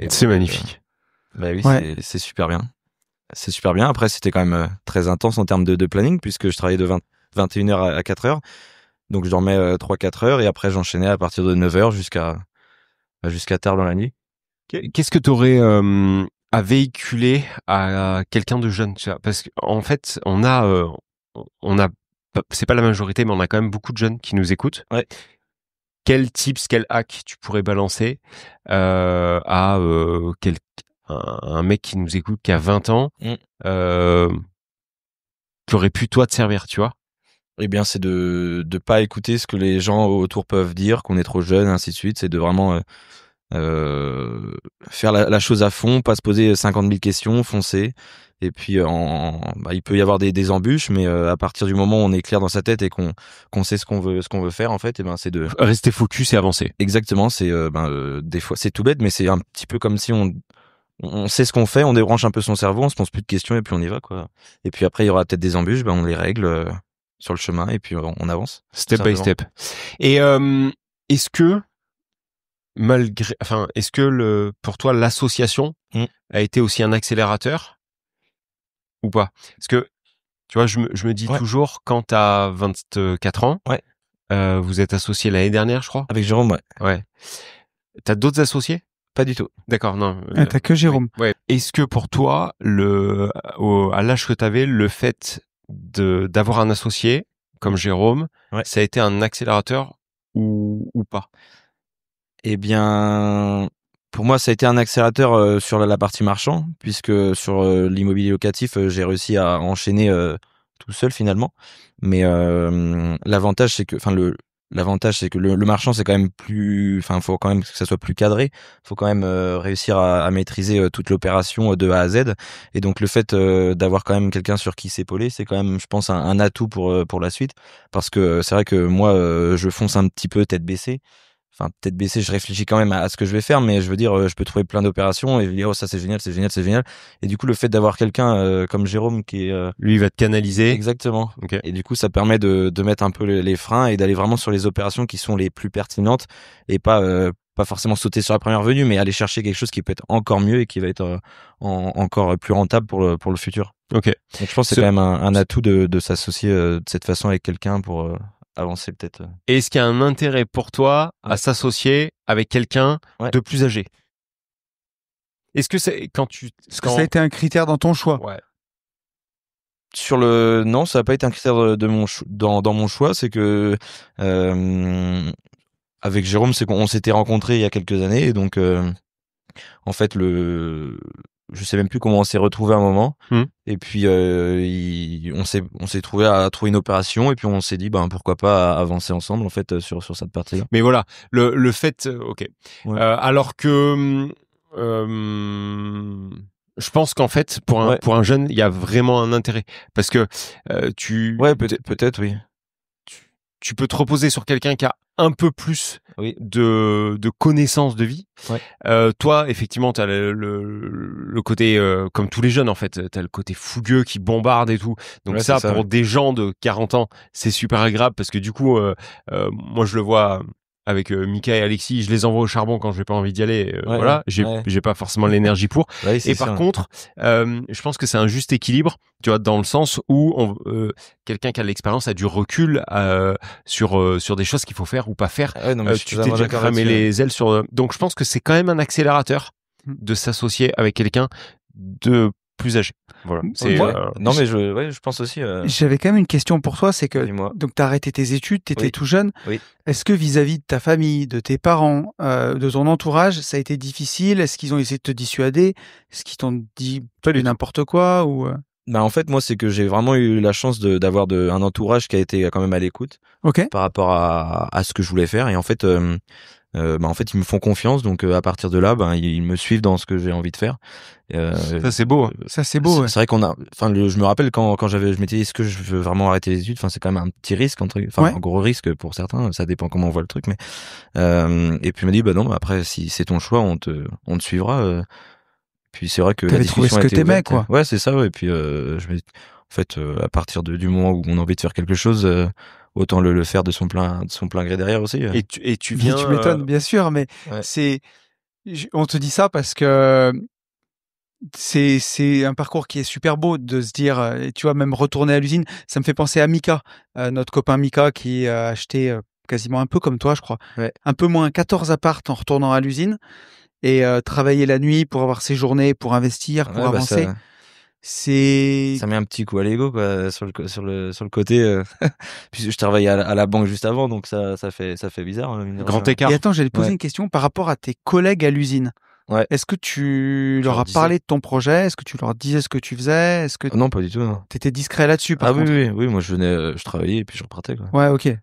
C'est magnifique. Bah oui, ouais. C'est super bien. C'est super bien. Après, c'était quand même très intense en termes de planning puisque je travaillais de 21h à 4h. Donc, je dormais 3-4 heures et après, j'enchaînais à partir de 9h jusqu'à tard dans la nuit. Qu'est-ce que tu aurais à véhiculer à quelqu'un de jeune, tu vois? Parce qu'en fait, on a, c'est pas la majorité, mais on a quand même beaucoup de jeunes qui nous écoutent. Ouais. Quel tips, quel hack tu pourrais balancer à un mec qui nous écoute, qui a 20 ans, qui aurait pu toi te servir, tu vois? Eh bien, c'est de pas écouter ce que les gens autour peuvent dire, qu'on est trop jeune, ainsi de suite. C'est de vraiment faire la chose à fond, pas se poser 50 000 questions, foncer. Et puis, il peut y avoir des embûches, mais à partir du moment où on est clair dans sa tête et qu'on sait ce qu'on veut faire, en fait, et ben c'est de rester focus et avancer. Exactement. C'est des fois c'est tout bête, mais c'est un petit peu comme si on sait ce qu'on fait, on débranche un peu son cerveau, on se pose plus de questions et puis on y va, quoi. Et puis après, il y aura peut-être des embûches, on les règle sur le chemin et puis on avance. Step by step. Et est-ce que pour toi l'association a été aussi un accélérateur ou pas? Parce que tu vois, je me dis toujours, quand t'as 24 ans, vous êtes associé l'année dernière, je crois. Avec Jérôme, ouais. T'as d'autres associés? Pas du tout. D'accord, non. T'as que Jérôme. Ouais. Est-ce que pour toi, à l'âge que t'avais, le fait d'avoir un associé comme Jérôme, ça a été un accélérateur ou pas? Eh bien, pour moi, ça a été un accélérateur sur la partie marchand, puisque sur l'immobilier locatif, j'ai réussi à enchaîner tout seul finalement. Mais l'avantage, c'est que, le marchand, c'est quand même faut quand même que ça soit plus cadré. Faut quand même réussir à maîtriser toute l'opération de A à Z. Et donc, le fait d'avoir quand même quelqu'un sur qui s'épauler, c'est quand même, je pense, un atout pour la suite. Parce que c'est vrai que moi, je fonce un petit peu tête baissée. Enfin, tête baissée, je réfléchis quand même à ce que je vais faire, mais je veux dire, je peux trouver plein d'opérations et dire, oh, ça c'est génial, c'est génial, c'est génial. Et du coup, le fait d'avoir quelqu'un comme Jérôme qui est... Lui, il va te canaliser. Exactement. Okay. Et du coup, ça permet de mettre un peu les freins et d'aller vraiment sur les opérations qui sont les plus pertinentes et pas forcément sauter sur la première venue, mais aller chercher quelque chose qui peut être encore mieux et qui va être encore plus rentable pour le futur. Ok. Donc, je pense que c'est quand même un atout de s'associer de cette façon avec quelqu'un pour... avancer peut-être. Et est-ce qu'il y a un intérêt pour toi à s'associer avec quelqu'un de plus âgé? Est-ce que c'est ça a été un critère dans ton choix? Ouais. Non, ça n'a pas été un critère dans mon choix. C'est que avec Jérôme, c'est qu'on s'était rencontrés il y a quelques années et donc en fait je sais même plus comment on s'est retrouvés à un moment. Et puis on s'est trouvé à trouver une opération et puis on s'est dit pourquoi pas avancer ensemble en fait sur cette partie-là. Mais voilà, le fait OK. Ouais. Alors que je pense qu'en fait pour un jeune, il y a vraiment un intérêt parce que peut-être oui. Tu peux te reposer sur quelqu'un qui a un peu plus de connaissances de vie. Toi, effectivement, t'as le côté, comme tous les jeunes, en fait, t'as le côté fougueux qui bombarde et tout. Donc pour des gens de 40 ans, c'est super agréable parce que du coup, moi, je le vois avec Mika et Alexis, je les envoie au charbon quand j'ai pas envie d'y aller. Voilà, j'ai pas forcément l'énergie pour. Et par contre, je pense que c'est un juste équilibre, tu vois, dans le sens où quelqu'un qui a de l'expérience a du recul sur des choses qu'il faut faire ou pas faire. Tu t'es déjà cramé les ailes sur. Donc je pense que c'est quand même un accélérateur de s'associer avec quelqu'un de plus âgés. Voilà. Non, mais je pense aussi. J'avais quand même une question pour toi, c'est que donc t'as arrêté tes études, t'étais tout jeune. Oui. Est-ce que vis-à-vis de ta famille, de tes parents, de ton entourage, ça a été difficile? Est-ce qu'ils ont essayé de te dissuader? Est-ce qu'ils t'ont dit n'importe quoi ou En fait, moi, c'est que j'ai vraiment eu la chance d'avoir un entourage qui a été quand même à l'écoute par rapport à ce que je voulais faire. Et en fait, ils me font confiance. Donc, à partir de là, ils me suivent dans ce que j'ai envie de faire. Ça, c'est beau. Ça, c'est beau. C'est vrai je me rappelle quand je m'étais dit, est-ce que je veux vraiment arrêter les études? C'est quand même un petit risque, un gros risque pour certains. Ça dépend comment on voit le truc, mais, et puis il m'a dit, non, après, si c'est ton choix, on te suivra. Puis c'est vrai que t'avais trouvé ce que t'aimais, quoi. Ouais, c'est ça. Ouais. Et puis en fait, à partir du moment où on a envie de faire quelque chose, autant le faire de son plein gré derrière aussi. Et tu viens. Tu m'étonnes, bien sûr, mais on te dit ça parce que c'est un parcours qui est super beau de se dire, tu vois, même retourner à l'usine, ça me fait penser à Mika, notre copain Mika qui a acheté quasiment un peu comme toi, je crois, un peu moins 14 apparts en retournant à l'usine. Et travailler la nuit pour avoir ses journées, pour investir, pour avancer. Ça met un petit coup à l'ego, quoi, sur le côté. Puis je travaillais à la banque juste avant, donc ça fait bizarre. Grand écart. Et attends, j'allais te poser une question par rapport à tes collègues à l'usine. Ouais. Est-ce que tu leur as parlé de ton projet? Est-ce que tu leur disais ce que tu faisais? Non, pas du tout. T'étais discret là-dessus, par contre. Oui, moi je travaillais et puis je repartais, quoi. Ouais, ok.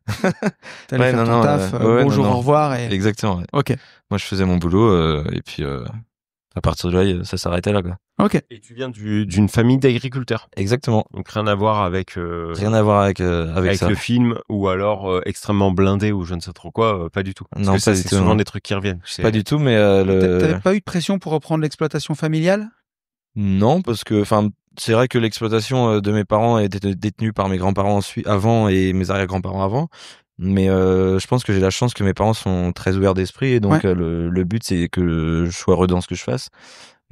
T'allais faire ton taf, bonjour, au revoir. Exactement. Ouais. Ok. Moi je faisais mon boulot et puis à partir de là ça s'arrêtait là, quoi. Ok. Et tu viens d'une famille d'agriculteurs. Exactement. Donc rien à voir avec ça. Le film ou alors extrêmement blindé ou je ne sais trop quoi, pas du tout. Parce non, que pas c'est du tout. Souvent des trucs qui reviennent. Pas du tout, mais t'avais pas eu de pression pour reprendre l'exploitation familiale? Non, parce que c'est vrai que l'exploitation de mes parents était détenue par mes grands-parents avant et mes arrière-grands-parents avant. Mais je pense que j'ai la chance que mes parents sont très ouverts d'esprit et donc le but c'est que je sois heureux dans ce que je fasse.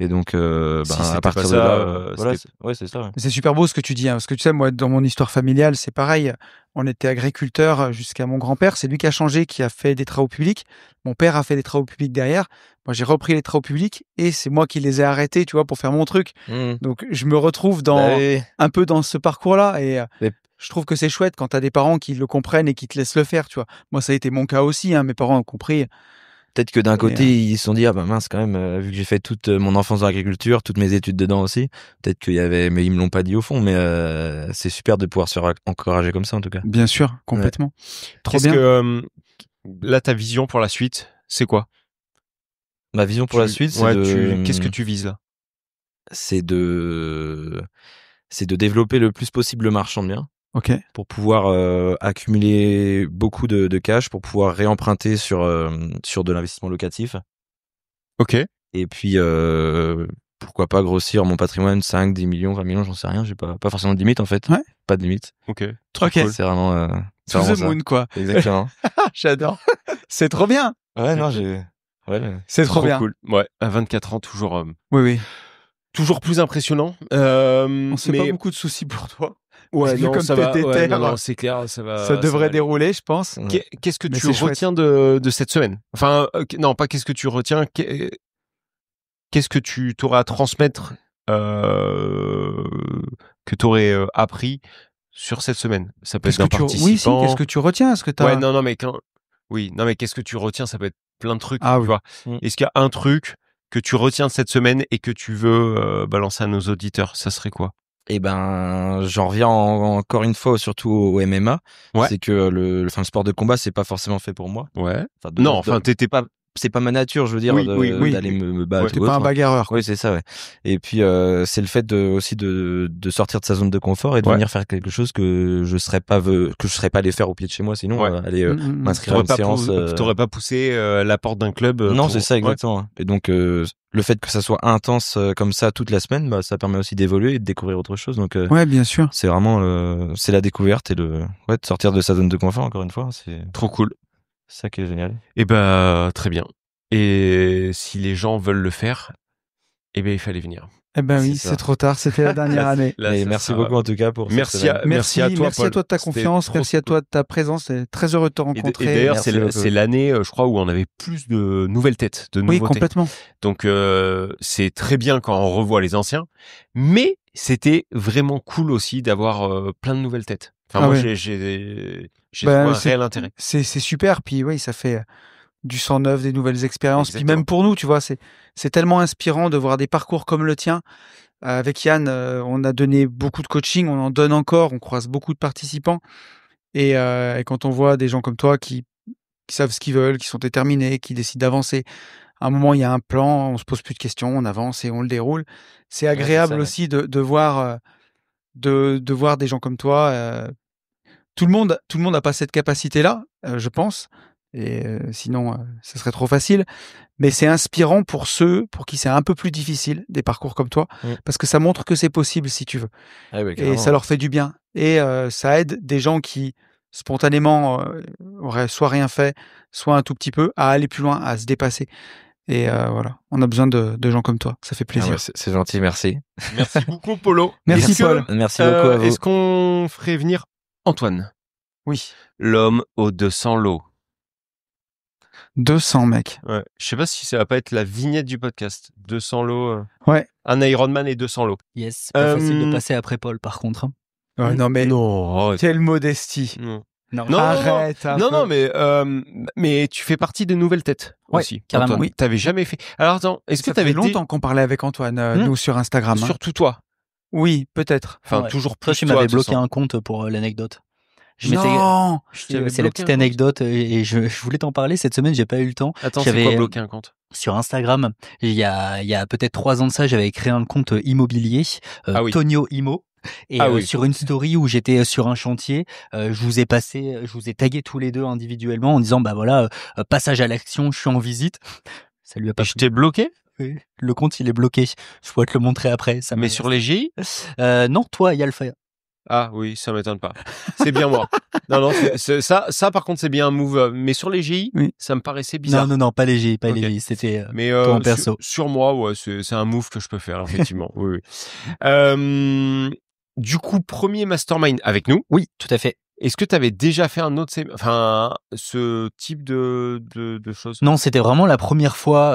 Et donc à partir de là, c'est ça. Ouais. C'est super beau ce que tu dis, hein, parce que tu sais, moi dans mon histoire familiale c'est pareil. On était agriculteurs jusqu'à mon grand-père, c'est lui qui a changé, qui a fait des travaux publics. Mon père a fait des travaux publics derrière. Moi j'ai repris les travaux publics et c'est moi qui les ai arrêtés, tu vois, pour faire mon truc. Donc je me retrouve un peu dans ce parcours-là et je trouve que c'est chouette quand t'as des parents qui le comprennent et qui te laissent le faire, tu vois. Moi, ça a été mon cas aussi, hein. Mes parents ont compris. Peut-être que d'un côté, ils se sont dit, mince, quand même, vu que j'ai fait toute mon enfance dans l'agriculture, toutes mes études dedans aussi, peut-être qu'il y avait, mais ils me l'ont pas dit au fond, mais c'est super de pouvoir se faire encourager comme ça, en tout cas. Bien sûr, complètement. Ouais. Trop bien. Que, là, ta vision pour la suite, c'est quoi? Ma vision pour la suite, c'est qu'est-ce que tu vises là? C'est de développer le plus possible le marchand de biens. Ok. Pour pouvoir accumuler beaucoup de cash, pour pouvoir réemprunter sur de l'investissement locatif. Ok. Et puis, pourquoi pas grossir mon patrimoine 5, 10 millions, 20 millions, j'en sais rien. J'ai pas forcément de limite, en fait. Ouais. Pas de limite. Ok. Trop cool. C'est vraiment... To the moon, quoi. Exactement. J'adore. C'est trop bien. Ouais, non, c'est trop bien. Cool. Ouais. À 24 ans, toujours... Oui. Toujours plus impressionnant. On se fait pas beaucoup de soucis pour toi. Ouais, non, comme ça va. Ouais, non, c'est clair, ça va. Ça devrait dérouler, je pense. Qu'est-ce que tu retiens de cette semaine? Enfin, non, pas qu'est-ce que tu retiens. Qu'est-ce que tu t'aurais à transmettre que t'aurais appris sur cette semaine? Ça peut être d'un participant. Oui, si. Qu'est-ce que tu retiens? Est-ce que t'as... Ouais, non, mais mais qu'est-ce que tu retiens? Ça peut être plein de trucs. Ah, tu oui. vois. Est-ce qu'il y a un truc que tu retiens de cette semaine et que tu veux balancer à nos auditeurs? Ça serait quoi? Eh ben, j'en reviens encore une fois, surtout au MMA. Ouais. C'est que le sport de combat, c'est pas forcément fait pour moi. Ouais. T'étais pas. C'est pas ma nature, je veux dire, d'aller me battre. Ouais, t'es pas un bagarreur. Oui, c'est ça, ouais. Et puis, c'est le fait aussi de sortir de sa zone de confort et de venir faire quelque chose que je serais pas allé faire au pied de chez moi, sinon, aller m'inscrire à une séance. T'aurais pas poussé la porte d'un club. Non, c'est ça, exactement. Ouais. Et donc, le fait que ça soit intense comme ça toute la semaine, ça permet aussi d'évoluer et de découvrir autre chose. Donc, ouais, bien sûr. C'est vraiment, c'est la découverte et de sortir de sa zone de confort, encore une fois. C'est trop cool. C'est ça qui est génial. Et très bien. Et si les gens veulent le faire, Eh bien, il fallait venir. Eh ben oui, c'est trop tard, c'était la dernière année. Et merci beaucoup en tout cas pour merci à toi, merci à toi Paul. de ta confiance, merci à toi de ta présence, c'est très heureux de te rencontrer. Et d'ailleurs, c'est l'année, je crois, où on avait plus de nouvelles têtes, de nouveautés. Oui, complètement. Donc, c'est très bien quand on revoit les anciens, mais c'était vraiment cool aussi d'avoir plein de nouvelles têtes. Enfin, moi, j'ai trouvé un réel intérêt. C'est super, puis oui, ça fait du sang neuf, des nouvelles expériences. Exactement. Puis même pour nous, tu vois, c'est tellement inspirant de voir des parcours comme le tien. Avec Yann, on a donné beaucoup de coaching, on en donne encore, on croise beaucoup de participants. Et quand on voit des gens comme toi qui savent ce qu'ils veulent, qui sont déterminés, qui décident d'avancer, à un moment, il y a un plan, on se pose plus de questions, on avance et on le déroule. C'est agréable aussi de voir des gens comme toi. Tout le monde n'a pas cette capacité-là, je pense. Et sinon, ce serait trop facile. Mais c'est inspirant pour ceux pour qui c'est un peu plus difficile, des parcours comme toi, parce que ça montre que c'est possible si tu veux. Et ça leur fait du bien. Et ça aide des gens qui, spontanément, auraient soit rien fait, soit un tout petit peu, à aller plus loin, à se dépasser. Et voilà, on a besoin de gens comme toi. Ça fait plaisir. C'est gentil, merci. Merci beaucoup, Polo. Merci, Paul. Merci beaucoup à vous. Est-ce qu'on ferait venir Antoine? Oui. L'homme aux 200 lots. 200 mecs. Ouais. Je sais pas si ça va pas être la vignette du podcast. 200 lots. Ouais. Un Ironman et 200 lots. Yes. C'est pas facile de passer après Paul, par contre. Ouais, non, mais. Non. Quelle modestie. Non. Arrête. Non, mais tu fais partie des nouvelles têtes aussi. Carrément. Antoine, t'avais jamais fait. Alors attends, est-ce que t'avais longtemps qu'on parlait avec Antoine, nous sur Instagram. Surtout toi. Oui, peut-être. Enfin, toujours plus. Toi, tu m'avais bloqué un compte pour l'anecdote. Non, c'est la petite anecdote et je voulais t'en parler cette semaine, j'ai pas eu le temps. Attends, c'est quoi bloquer un compte? Sur Instagram, il y a peut-être 3 ans de ça, j'avais créé un compte immobilier, Tonio Imo. Et sur une story où j'étais sur un chantier, je vous ai tagué tous les deux individuellement en disant bah voilà, passage à l'action, je suis en visite. Ça lui a pas plu. Je t'ai bloqué? Oui. Le compte il est bloqué. Je pourrais te le montrer après. Mais sur les GI? Non, toi, il y a le fait. Ah oui, ça m'étonne pas. C'est bien moi. Non, ça par contre c'est bien un move. Mais sur les GI, ça me paraissait bizarre. Non, pas les GI, les GI. C'était ton perso. Sur moi, ouais, c'est un move que je peux faire effectivement. Oui. Du coup, premier mastermind avec nous. Oui, tout à fait. Est-ce que tu avais déjà fait ce type de choses? Non, c'était vraiment la première fois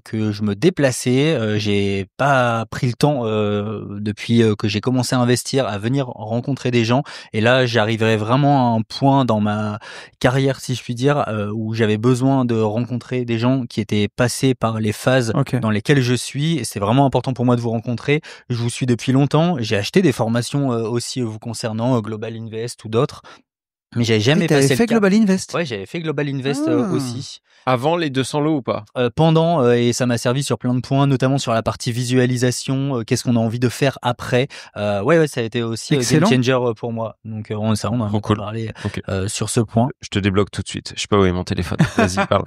que je me déplaçais. J'ai pas pris le temps depuis que j'ai commencé à investir à venir rencontrer des gens. Et là, j'arriverais vraiment à un point dans ma carrière, si je puis dire, où j'avais besoin de rencontrer des gens qui étaient passés par les phases dans lesquelles je suis. Et c'est vraiment important pour moi de vous rencontrer. Je vous suis depuis longtemps. J'ai acheté des formations aussi vous concernant, Global Invest ou d'autres. Mais j'avais jamais passé le cap. Global Invest? Ouais, j'avais fait Global Invest aussi. Avant les 200 lots ou pas? Pendant, et ça m'a servi sur plein de points, notamment sur la partie visualisation, qu'est-ce qu'on a envie de faire après. Ouais, ça a été aussi game changer pour moi. Donc ça, on a beaucoup parlé sur ce point. Je te débloque tout de suite. Je sais pas où est mon téléphone. Vas-y, parle.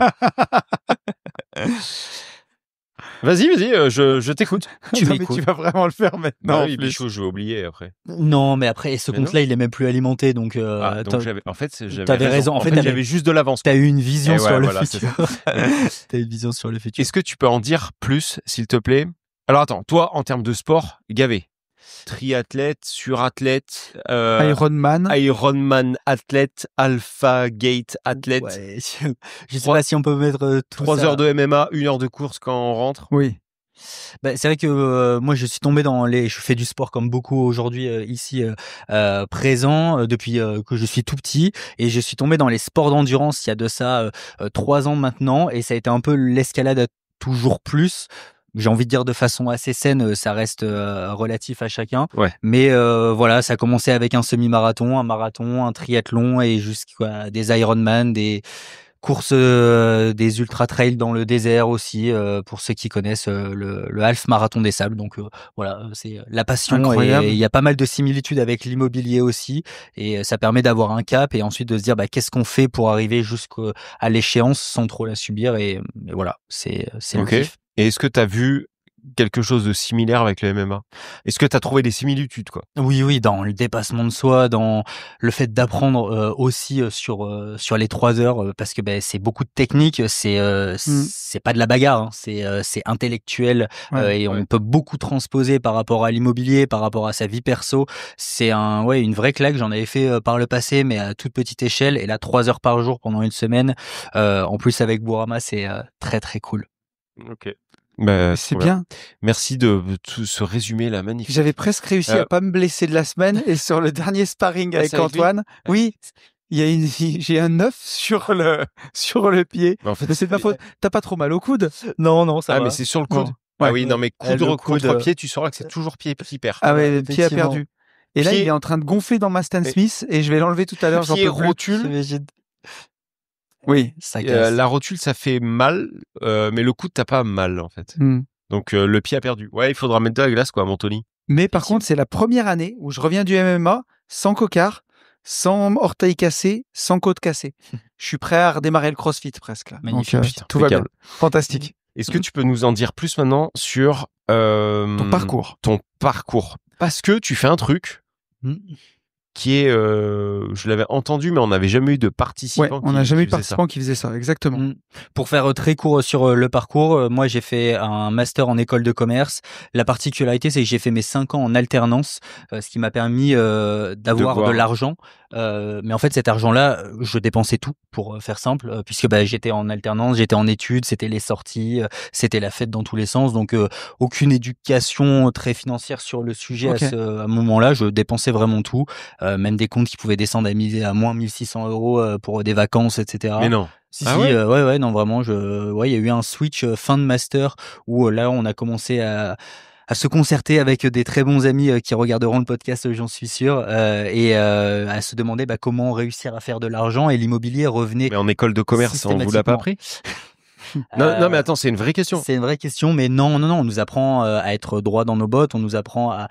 Vas-y, je t'écoute. Mais tu vas vraiment le faire maintenant. Oui, Bichou, je vais oublier après. Non, mais après, ce compte-là, il est même plus alimenté, donc. T'avais raison. En fait, j'avais juste de l'avance. T'as eu une vision sur le futur. T'as une vision sur le futur. Est-ce que tu peux en dire plus, s'il te plaît? Alors attends, toi, en termes de sport, gavé. Triathlète, surathlète, Ironman athlète, Alpha Gate athlète. Ouais, je sais pas si on peut mettre 3 heures de MMA, 1 heure de course quand on rentre. Oui. Bah, c'est vrai que moi je suis tombé je fais du sport comme beaucoup aujourd'hui ici présent depuis que je suis tout petit, et je suis tombé dans les sports d'endurance il y a de ça 3 ans maintenant, et ça a été un peu l'escalade à toujours plus. J'ai envie de dire de façon assez saine, ça reste relatif à chacun. Ouais. Mais voilà, ça a commencé avec un semi-marathon, un marathon, un triathlon et jusqu'à des Ironman, des courses, des ultra-trails dans le désert aussi, pour ceux qui connaissent le half marathon des sables. Donc voilà, c'est la passion. Incroyable. Et il y a pas mal de similitudes avec l'immobilier aussi. Et ça permet d'avoir un cap et ensuite de se dire qu'est-ce qu'on fait pour arriver jusqu'à l'échéance sans trop la subir. Et voilà, c'est le kiff. Et est-ce que tu as vu quelque chose de similaire avec le MMA? Est-ce que tu as trouvé des similitudes, quoi? Oui, dans le dépassement de soi, dans le fait d'apprendre aussi sur les 3 heures, parce que c'est beaucoup de technique, c'est pas de la bagarre, hein, c'est intellectuel, et on peut beaucoup transposer par rapport à l'immobilier, par rapport à sa vie perso. C'est une vraie claque. J'en avais fait par le passé, mais à toute petite échelle. Et là, 3 heures par jour pendant une semaine. En plus avec Bourama, c'est très très cool. Ok. C'est bien. Merci de tout ce résumé là, magnifique. J'avais presque réussi à pas me blesser de la semaine et sur le dernier sparring avec Antoine, j'ai un œuf sur le pied. Mais en fait, c'est de ma faute. T'as pas trop mal au coude? Non, ça va. Mais c'est sur le coude. Ah oui, non, mais coude contre pied, tu sauras que c'est toujours pied qui perd. Ah ouais, le pied a perdu. Et là, il est en train de gonfler dans ma Stan Smith et je vais l'enlever tout à l'heure. Pied rotule. Oui, ça casse. La rotule, ça fait mal, mais le coude, t'as pas mal, en fait. Donc, le pied a perdu. Ouais, il faudra mettre de la glace, quoi, mon Tony. Mais par contre, c'est la première année où je reviens du MMA sans cocard, sans orteil cassé, sans côte cassée. Je suis prêt à redémarrer le CrossFit presque, là. Magnifique. Donc, tout va bien. Fantastique. Est-ce que tu peux nous en dire plus maintenant sur ton parcours? Parce que tu fais un truc qui est, je l'avais entendu, mais on n'avait jamais eu de participant. Ouais, on n'a jamais eu de participant qui faisait ça, exactement. Pour faire très court sur le parcours, moi j'ai fait un master en école de commerce. La particularité, c'est que j'ai fait mes 5 ans en alternance, ce qui m'a permis d'avoir de l'argent. Mais en fait, cet argent-là, je dépensais tout, pour faire simple, puisque j'étais en alternance, j'étais en études, c'était les sorties, c'était la fête dans tous les sens. Donc, aucune éducation très financière sur le sujet à ce moment-là. Je dépensais vraiment tout. Même des comptes qui pouvaient descendre à moins 1600 € pour des vacances, etc. Mais non. Non, vraiment, il y a eu un switch fin de master où là, on a commencé à se concerter avec des très bons amis qui regarderont le podcast, j'en suis sûr, et à se demander comment réussir à faire de l'argent, et l'immobilier revenait. Mais en école de commerce, on vous l'a pas appris? Non, mais attends, c'est une vraie question. C'est une vraie question, mais non, on nous apprend à être droit dans nos bottes, on nous apprend à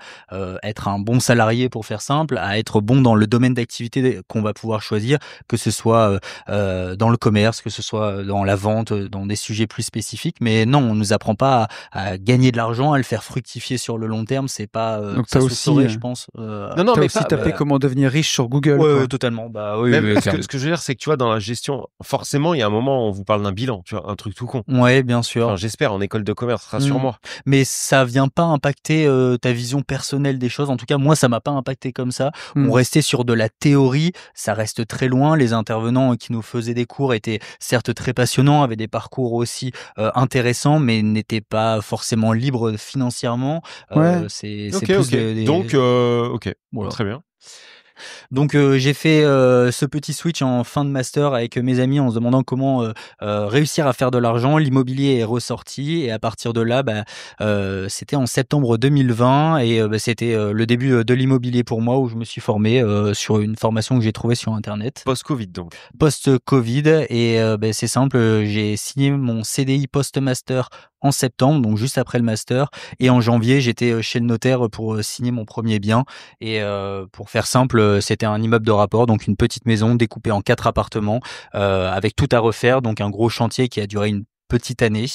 être un bon salarié, pour faire simple, à être bon dans le domaine d'activité qu'on va pouvoir choisir, que ce soit dans le commerce, que ce soit dans la vente, dans des sujets plus spécifiques, mais non, on nous apprend pas à gagner de l'argent, à le faire fructifier sur le long terme. C'est pas donc ça aussi, saurait, je pense. Non, mais aussi tapé comment devenir riche sur Google. Ouais, totalement. Ce que je veux dire, c'est que tu vois, dans la gestion, forcément, il y a un moment où on vous parle d'un bilan, tu vois, un truc tout con. Ouais, bien sûr. Enfin, j'espère, en école de commerce, rassure-moi. Mais ça vient pas impacter ta vision personnelle des choses. En tout cas, moi, ça m'a pas impacté comme ça. On restait sur de la théorie, ça reste très loin. Les intervenants qui nous faisaient des cours étaient certes très passionnants, avaient des parcours aussi intéressants, mais n'étaient pas forcément libres financièrement. C'est plus des... Donc, voilà. Très bien. Donc j'ai fait ce petit switch en fin de master avec mes amis en se demandant comment réussir à faire de l'argent. L'immobilier est ressorti et à partir de là, c'était en septembre 2020 et c'était le début de l'immobilier pour moi, où je me suis formé sur une formation que j'ai trouvée sur Internet. Post-Covid donc. Post-Covid et c'est simple, j'ai signé mon CDI post-master en septembre, donc juste après le master, et en janvier j'étais chez le notaire pour signer mon premier bien. Et pour faire simple, c'était un immeuble de rapport, donc une petite maison découpée en 4 appartements avec tout à refaire, donc un gros chantier qui a duré une petite année.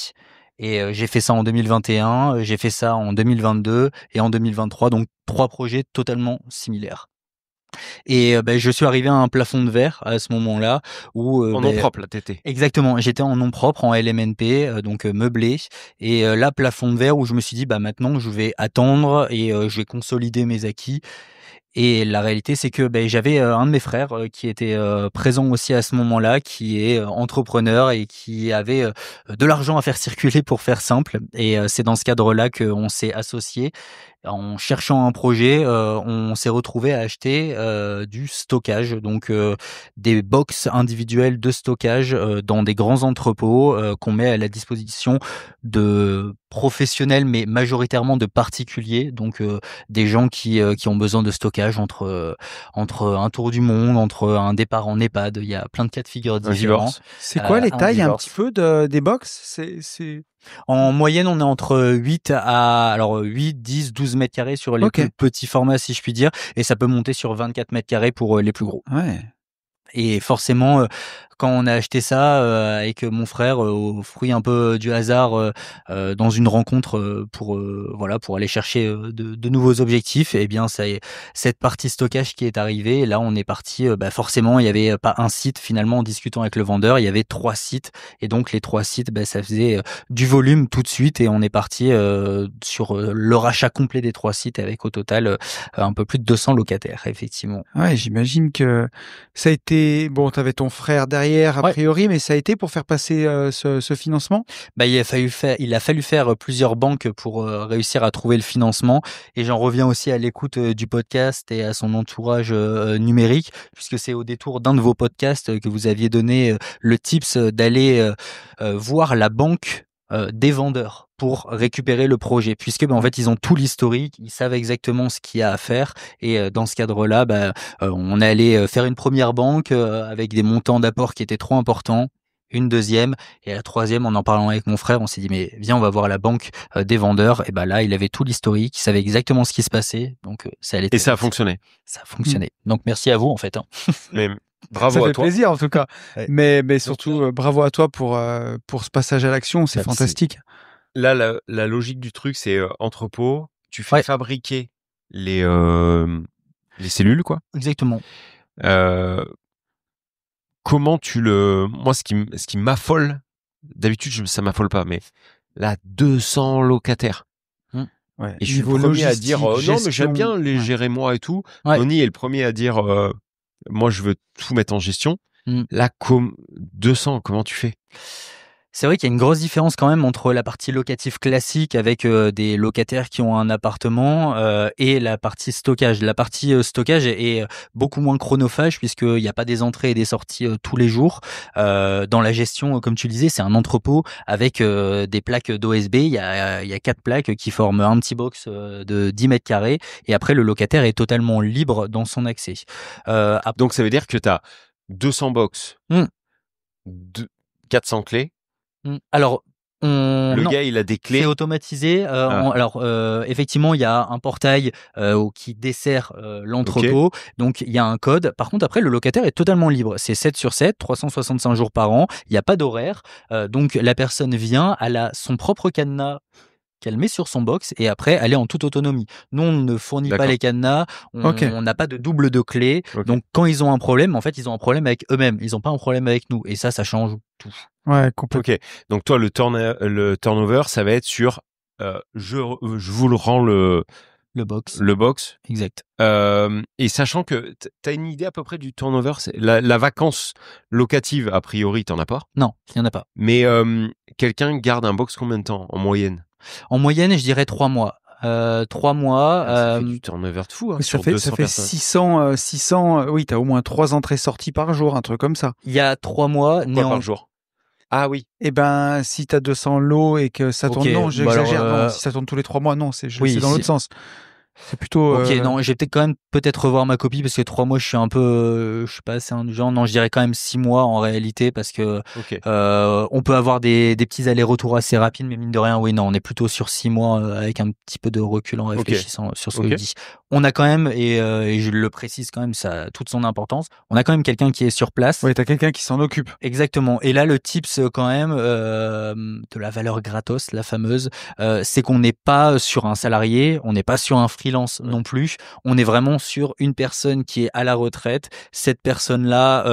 Et j'ai fait ça en 2021, j'ai fait ça en 2022 et en 2023, donc 3 projets totalement similaires. Et je suis arrivé à un plafond de verre à ce moment-là où en nom propre, là, t'étais. Exactement, j'étais en nom propre, en LMNP, donc meublé, et là plafond de verre où je me suis dit maintenant je vais attendre et je vais consolider mes acquis. Et la réalité, c'est que j'avais un de mes frères qui était présent aussi à ce moment-là, qui est entrepreneur et qui avait de l'argent à faire circuler, pour faire simple. Et c'est dans ce cadre-là qu'on s'est associés. En cherchant un projet, on s'est retrouvé à acheter du stockage, donc des box individuelles de stockage dans des grands entrepôts qu'on met à la disposition de professionnels, mais majoritairement de particuliers, donc des gens qui ont besoin de stockage entre un tour du monde, entre un départ en EHPAD. Il y a plein de cas de figure différents. C'est quoi les tailles un petit peu des box? C'est En moyenne, on est entre 8, 10, 12 mètres carrés sur les plus petits formats, si je puis dire, et ça peut monter sur 24 mètres carrés pour les plus gros. Ouais. Et forcément, quand on a acheté ça avec mon frère, au fruit un peu du hasard, dans une rencontre pour aller chercher de nouveaux objectifs, et bien ça est cette partie stockage qui est arrivée. Et là, on est parti. Forcément, il y avait pas un site finalement. En discutant avec le vendeur, il y avait 3 sites, et donc les 3 sites, ça faisait du volume tout de suite, et on est parti sur le rachat complet des 3 sites avec au total un peu plus de 200 locataires, effectivement. Ouais, j'imagine que ça a été... Bon, t'avais ton frère derrière, a priori, mais ça a été pour faire passer ce financement ? Il a fallu faire plusieurs banques pour réussir à trouver le financement, et j'en reviens aussi à l'écoute du podcast et à son entourage numérique, puisque c'est au détour d'un de vos podcasts que vous aviez donné le tips d'aller voir la banque des vendeurs pour récupérer le projet, puisque en fait ils ont tout l'historique, ils savent exactement ce qu'il y a à faire, et dans ce cadre-là, on est allé faire une première banque avec des montants d'apport qui étaient trop importants, une deuxième, et à la troisième, en parlant avec mon frère, on s'est dit mais viens, on va voir la banque des vendeurs. Et là, il avait tout l'historique, il savait exactement ce qui se passait, donc ça allait. Et ça a fonctionné. Ça a fonctionné. Donc merci à vous en fait. Mais bravo ça à fait toi. Plaisir en tout cas. Ouais. Mais surtout bravo à toi pour ce passage à l'action, c'est fantastique. Là, la logique du truc, c'est entrepôt. Tu fais fabriquer les cellules, quoi. Exactement. Comment moi, ce qui m'affole, d'habitude, ça m'affole pas, mais là, 200 locataires. Ouais. Et je suis le premier à dire non, mais j'aime bien les gérer moi et tout. Tony est le premier à dire moi, je veux tout mettre en gestion. Là, 200, comment tu fais ? C'est vrai qu'il y a une grosse différence quand même entre la partie locative classique avec des locataires qui ont un appartement et la partie stockage. La partie stockage est beaucoup moins chronophage, puisqu'il n'y a pas des entrées et des sorties tous les jours. Dans la gestion, comme tu le disais, c'est un entrepôt avec des plaques d'OSB. Il y a 4 plaques qui forment un petit box de 10 mètres carrés, et après le locataire est totalement libre dans son accès. Donc ça veut dire que tu as 200 box, 400 clés. Alors, le gars, il a des clés. C'est automatisé. Effectivement, il y a un portail qui dessert l'entrepôt. Okay. Donc, il y a un code. Par contre, après, le locataire est totalement libre. C'est 7/7, 365 jours par an. Il n'y a pas d'horaire. Donc, la personne vient, elle a son propre cadenas qu'elle met sur son box, et après elle est en toute autonomie. Nous, on ne fournit pas les cadenas, on n'a pas de double de clés. Donc quand ils ont un problème, en fait, ils ont un problème avec eux-mêmes, ils n'ont pas un problème avec nous, et ça change tout. Ouais, complètement. Ok, donc toi, le turnover, ça va être sur je vous le rends le box. Exact. Et sachant que tu as une idée à peu près du turnover, c'est la vacance locative, a priori, t'en as pas ? Non, il n'y en a pas. Mais quelqu'un garde un box combien de temps en moyenne ? En moyenne, je dirais 3 mois. 3 mois. Ça fait du turnover de fou. Hein, ça fait 600. Oui, t'as au moins 3 entrées-sorties par jour, un truc comme ça. Il y a 3 mois. Par jour. Ah oui. Eh ben, si t'as 200 lots et que ça tourne, non, j'exagère. Non, si ça tourne tous les 3 mois, non, c'est dans l'autre sens. C'est plutôt. Ok, non, je vais peut-être revoir ma copie, parce que 3 mois, je suis un peu, je sais pas, c'est indulgent. Non, je dirais quand même 6 mois en réalité, parce que on peut avoir des petits allers-retours assez rapides, mais mine de rien, oui, non, on est plutôt sur 6 mois avec un petit peu de recul en réfléchissant sur ce que je dis. On a quand même, et je le précise quand même, ça a toute son importance, on a quand même quelqu'un qui est sur place. Oui, t'as quelqu'un qui s'en occupe. Exactement. Et là, le tips quand même de la valeur gratos, la fameuse, c'est qu'on n'est pas sur un salarié, on n'est pas sur un freelance non plus. On est vraiment sur une personne qui est à la retraite. Cette personne-là,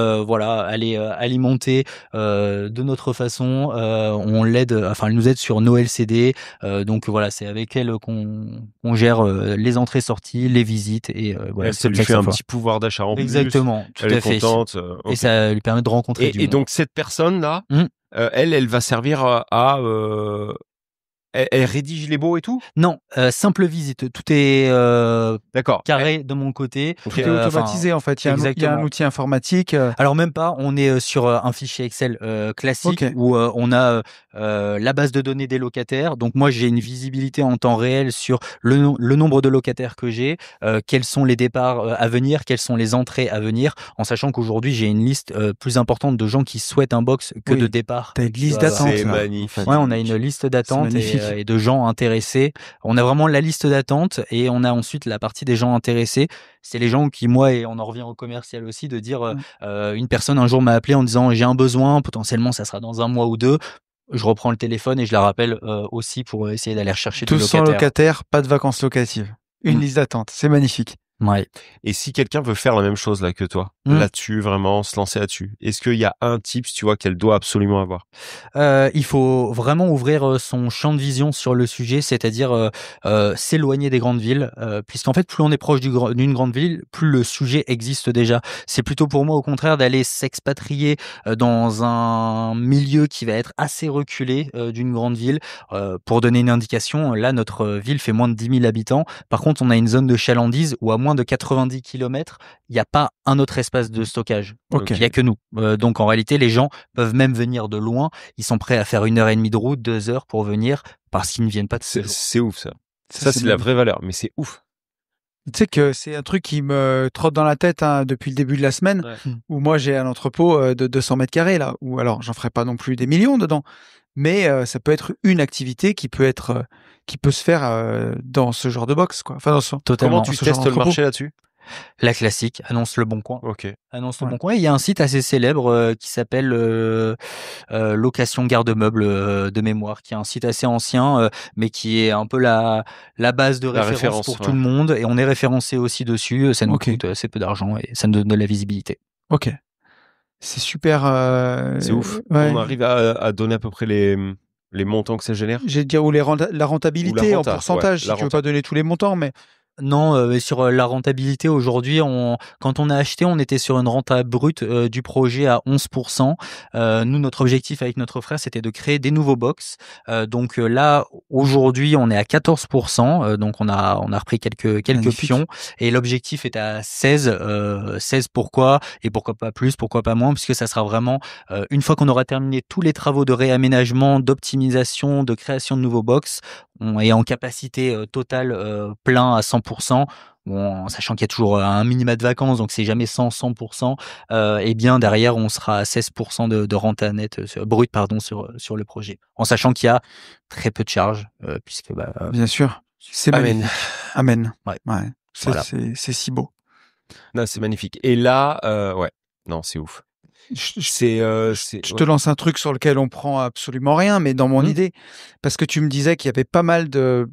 elle est alimentée de notre façon. On l'aide, elle nous aide sur nos LCD. Donc voilà, c'est avec elle qu'on gère les entrées-sorties, les visites, et voilà. Ça lui fait un petit pouvoir d'achat en plus. Exactement, tout à fait. Contente. Et ça lui permet de rencontrer du monde. Et donc cette personne-là, elle va servir à elle rédige les baux et tout ? Non, simple visite. Tout est carré de mon côté. Tout est automatisé en fait. Il y a un outil informatique. Alors même pas, on est sur un fichier Excel classique où on a la base de données des locataires. Donc moi, j'ai une visibilité en temps réel sur le nombre de locataires que j'ai, quels sont les départs à venir, quelles sont les entrées à venir, en sachant qu'aujourd'hui, j'ai une liste plus importante de gens qui souhaitent un box que de départs. T'as une liste d'attente. C'est magnifique. Ouais, on a une liste d'attente. Et, voilà, c'est avec elle qu'on gère les entrées-sorties. Et donc cette personne-là, elle va servir à et de gens intéressés. On a vraiment la liste d'attente et on a ensuite la partie des gens intéressés. C'est les gens qui, moi, et on en revient au commercial aussi, de dire une personne un jour m'a appelé en disant j'ai un besoin, potentiellement ça sera dans 1 mois ou 2. Je reprends le téléphone et je la rappelle aussi pour essayer d'aller rechercher du locataire. 200 locataires, pas de vacances locatives. Une liste d'attente, c'est magnifique. Ouais. Et si quelqu'un veut faire la même chose là que toi, là-dessus, vraiment se lancer là-dessus, est-ce qu'il y a un tips, tu vois, qu'elle doit absolument avoir? Il faut vraiment ouvrir son champ de vision sur le sujet, c'est-à-dire s'éloigner des grandes villes, puisqu'en fait, plus on est proche d'une grande ville, plus le sujet existe déjà. C'est plutôt pour moi, au contraire, d'aller s'expatrier dans un milieu qui va être assez reculé d'une grande ville. Pour donner une indication, là, notre ville fait moins de 10 000 habitants. Par contre, on a une zone de chalandise où à moins de 90 km, il n'y a pas un autre espace de stockage. Okay. Il n'y a que nous. Donc en réalité, les gens peuvent même venir de loin. Ils sont prêts à faire 1h30 de route, 2 heures pour venir parce qu'ils ne viennent pas de ce jour. C'est ouf ça. Ça c'est la vraie valeur, mais c'est ouf. Tu sais que c'est un truc qui me trotte dans la tête depuis le début de la semaine, où moi j'ai un entrepôt de 200 mètres carrés là, où alors j'en ferai pas non plus des millions dedans, mais ça peut être une activité qui peut se faire dans ce genre de box, quoi. Enfin, Totalement. Comment tu testes le marché là-dessus? La classique, annonce Le Bon Coin. Ok. Annonce Le Bon Coin. Il y a un site assez célèbre qui s'appelle Location Garde-Meubles de mémoire, qui est un site assez ancien, mais qui est un peu la base de référence pour tout le monde. Et on est référencé aussi dessus. Ça nous coûte assez peu d'argent et ça nous donne de la visibilité. Ok. C'est super. C'est ouf. Ouais. On arrive à donner à peu près les montants que ça génère. J'ai dire la rentabilité en pourcentage. Si tu veux pas donner tous les montants, mais. Non, sur la rentabilité aujourd'hui, quand on a acheté, on était sur une renta brute du projet à 11%. Nous, notre objectif avec notre frère, c'était de créer des nouveaux box. Donc là, aujourd'hui, on est à 14%. Donc on a repris quelques pions et l'objectif est à 16. 16 pourquoi et pourquoi pas plus, pourquoi pas moins, puisque ça sera vraiment une fois qu'on aura terminé tous les travaux de réaménagement, d'optimisation, de création de nouveaux box. On est en capacité totale plein à 100%, en sachant qu'il y a toujours un minima de vacances, donc c'est jamais 100%. Et bien derrière, on sera à 16% de renta nette brute sur le projet, en sachant qu'il y a très peu de charges, puisque bien sûr, c'est Amen. Amen. Ouais. Voilà. C'est si beau. Non, c'est magnifique. Et là, non, c'est ouf. Je te lance un truc sur lequel on prend absolument rien, mais dans mon idée, parce que tu me disais qu'il y avait pas mal de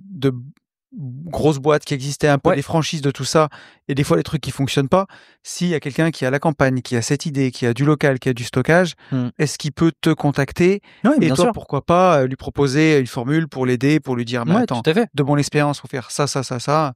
grosses boîtes qui existaient, un peu des franchises de tout ça, et des fois des trucs qui fonctionnent pas. S'il y a quelqu'un qui a la campagne, qui a cette idée, qui a du local, qui a du stockage, est-ce qu'il peut te contacter? Et toi, pourquoi pas lui proposer une formule pour l'aider, pour lui dire, mais attends, de mon expérience, faut faire ça.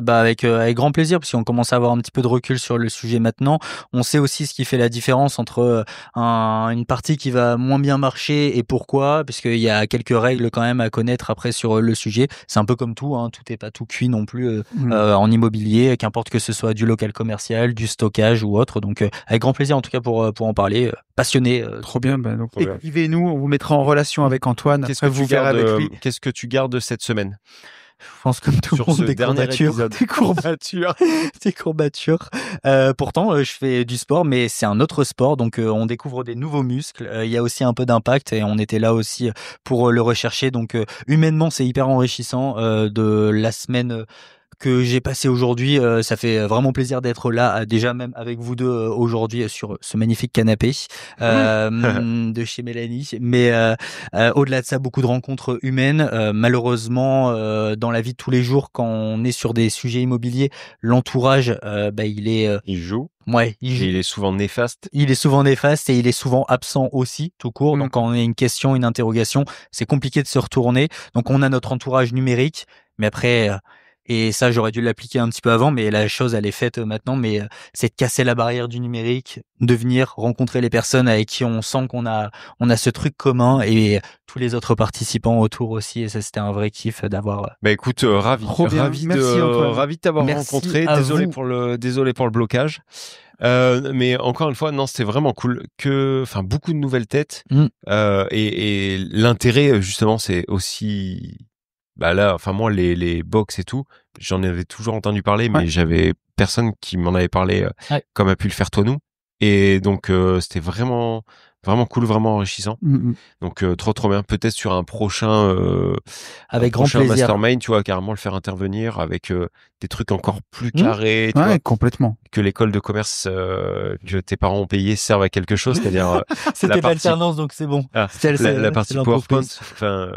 Avec grand plaisir, parce qu'on commence à avoir un petit peu de recul sur le sujet maintenant. On sait aussi ce qui fait la différence entre une partie qui va moins bien marcher et pourquoi, parce qu'il y a quelques règles quand même à connaître après sur le sujet. C'est un peu comme tout, tout n'est pas tout cuit non plus en immobilier, qu'importe que ce soit du local commercial, du stockage ou autre. Donc avec grand plaisir en tout cas pour en parler. Passionné. Trop bien. Donc écrivez-nous, on vous mettra en relation avec Antoine. Qu'est-ce que tu gardes de cette semaine? Je pense comme tout le monde, des courbatures. Pourtant, je fais du sport, mais c'est un autre sport, donc on découvre des nouveaux muscles. Il y a aussi un peu d'impact et on était là aussi pour le rechercher. Donc humainement, c'est hyper enrichissant de la semaine que j'ai passé aujourd'hui. Ça fait vraiment plaisir d'être là, déjà même avec vous deux aujourd'hui sur ce magnifique canapé de chez Mélanie. Mais au-delà de ça, beaucoup de rencontres humaines. Malheureusement, dans la vie de tous les jours, quand on est sur des sujets immobiliers, l'entourage, il joue. Ouais, il est souvent néfaste. Il est souvent néfaste et il est souvent absent aussi, tout court. Donc, quand on a une question, une interrogation, c'est compliqué de se retourner. Donc, on a notre entourage numérique, mais après... Et ça, j'aurais dû l'appliquer un petit peu avant, mais la chose, elle est faite maintenant. Mais c'est de casser la barrière du numérique, de venir rencontrer les personnes avec qui on sent qu'on a ce truc commun et tous les autres participants autour aussi. Et ça, c'était un vrai kiff d'avoir. Bah écoute, ravi de t'avoir rencontré. Désolé pour le blocage. Mais encore une fois, non, c'était vraiment cool beaucoup de nouvelles têtes. Et l'intérêt, justement, c'est aussi. Moi, les box et tout, j'en avais toujours entendu parler, mais j'avais personne qui m'en avait parlé comme a pu le faire Tonou. Et donc c'était vraiment cool, vraiment enrichissant. Donc trop bien. Peut-être sur un prochain avec grand plaisir. mastermind, tu vois, carrément le faire intervenir avec des trucs encore plus carrés, tu vois, complètement. Que l'école de commerce que tes parents ont payé serve à quelque chose, c'est-à-dire c'était l'alternance, donc c'est bon. La partie PowerPoint. Enfin,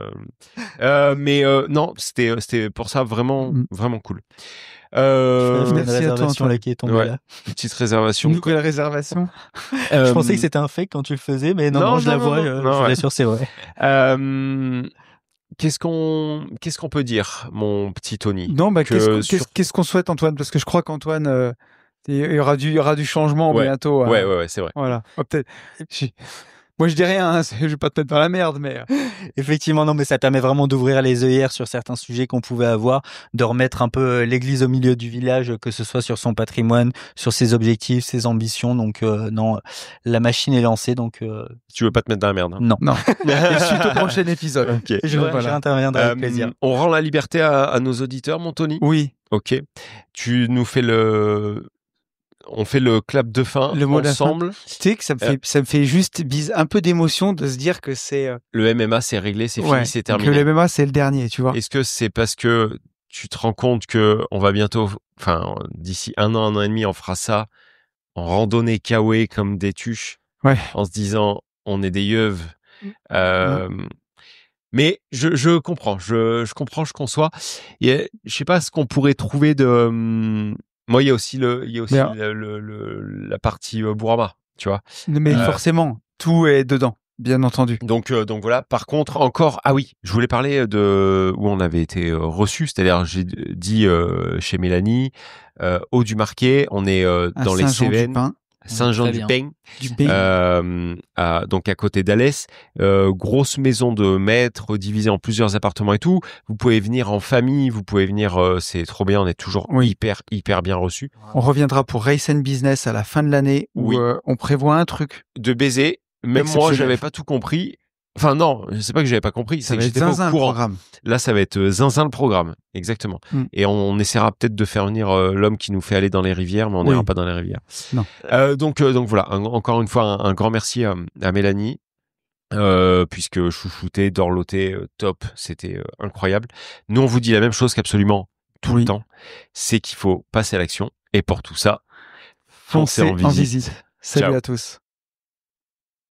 mais non, c'était pour ça vraiment cool. Merci à toi, Antoine, qui est tombé là. Petite réservation. Une nouvelle réservation. Je pensais que c'était un fake quand tu le faisais, mais non, je la vois. Je l'assure, c'est vrai. Qu'est-ce qu'on peut dire, mon petit Tony? Non, qu'est-ce qu'on souhaite, Antoine? Parce que je crois qu'Antoine, il y aura du changement bientôt. Ouais, c'est vrai. Voilà. Peut-être. Moi, je dis rien, je vais pas te mettre dans la merde, mais... Effectivement, non, mais ça permet vraiment d'ouvrir les œillères sur certains sujets qu'on pouvait avoir, de remettre un peu l'église au milieu du village, que ce soit sur son patrimoine, sur ses objectifs, ses ambitions. Donc, non, la machine est lancée, donc... Tu veux pas te mettre dans la merde, hein? Non. Et suite au prochain épisode. Okay. Je interviendrai avec plaisir. On rend la liberté à nos auditeurs, mon Tony? Oui. Ok. Tu nous fais on fait le clap de fin ensemble. Tu sais que ça me fait juste un peu d'émotion de se dire que c'est... Le MMA, c'est réglé, c'est fini, c'est terminé. Que le MMA, c'est le dernier, tu vois. Est-ce que c'est parce que tu te rends compte que on va bientôt, enfin, d'ici un an et demi, on fera ça en randonnée kawaii comme des tuches, en se disant, on est des yeuves. Mais je comprends, je comprends, je conçois. Je sais pas ce qu'on pourrait trouver de... Moi, il y a aussi la partie Bourama, tu vois. Mais forcément, tout est dedans, bien entendu. Donc voilà. Par contre, encore, je voulais parler de où on avait été reçus, c'est-à-dire j'ai dit chez Mélanie, Haut du Marquet, on est dans les Cévennes. Saint-Jean-du-Pin, donc à côté d'Alès, grosse maison de maître divisée en plusieurs appartements et tout. Vous pouvez venir en famille, vous pouvez venir, c'est trop bien, on est toujours hyper bien reçus. On reviendra pour Race and Business à la fin de l'année où on prévoit un truc de baiser. Même moi, j'avais pas tout compris. Enfin non, c'est pas que j'avais pas compris, c'est que j'étais pas au courant. Là, ça va être zinzin le programme, exactement. Et on essaiera peut-être de faire venir l'homme qui nous fait aller dans les rivières, mais on n'ira pas dans les rivières. Non. Donc voilà, encore une fois, un grand merci à Mélanie, puisque chouchouté, dorloté, top, c'était incroyable. Nous, on vous dit la même chose qu'absolument tout le temps, c'est qu'il faut passer à l'action. Et pour tout ça, foncez en visite. Salut à tous.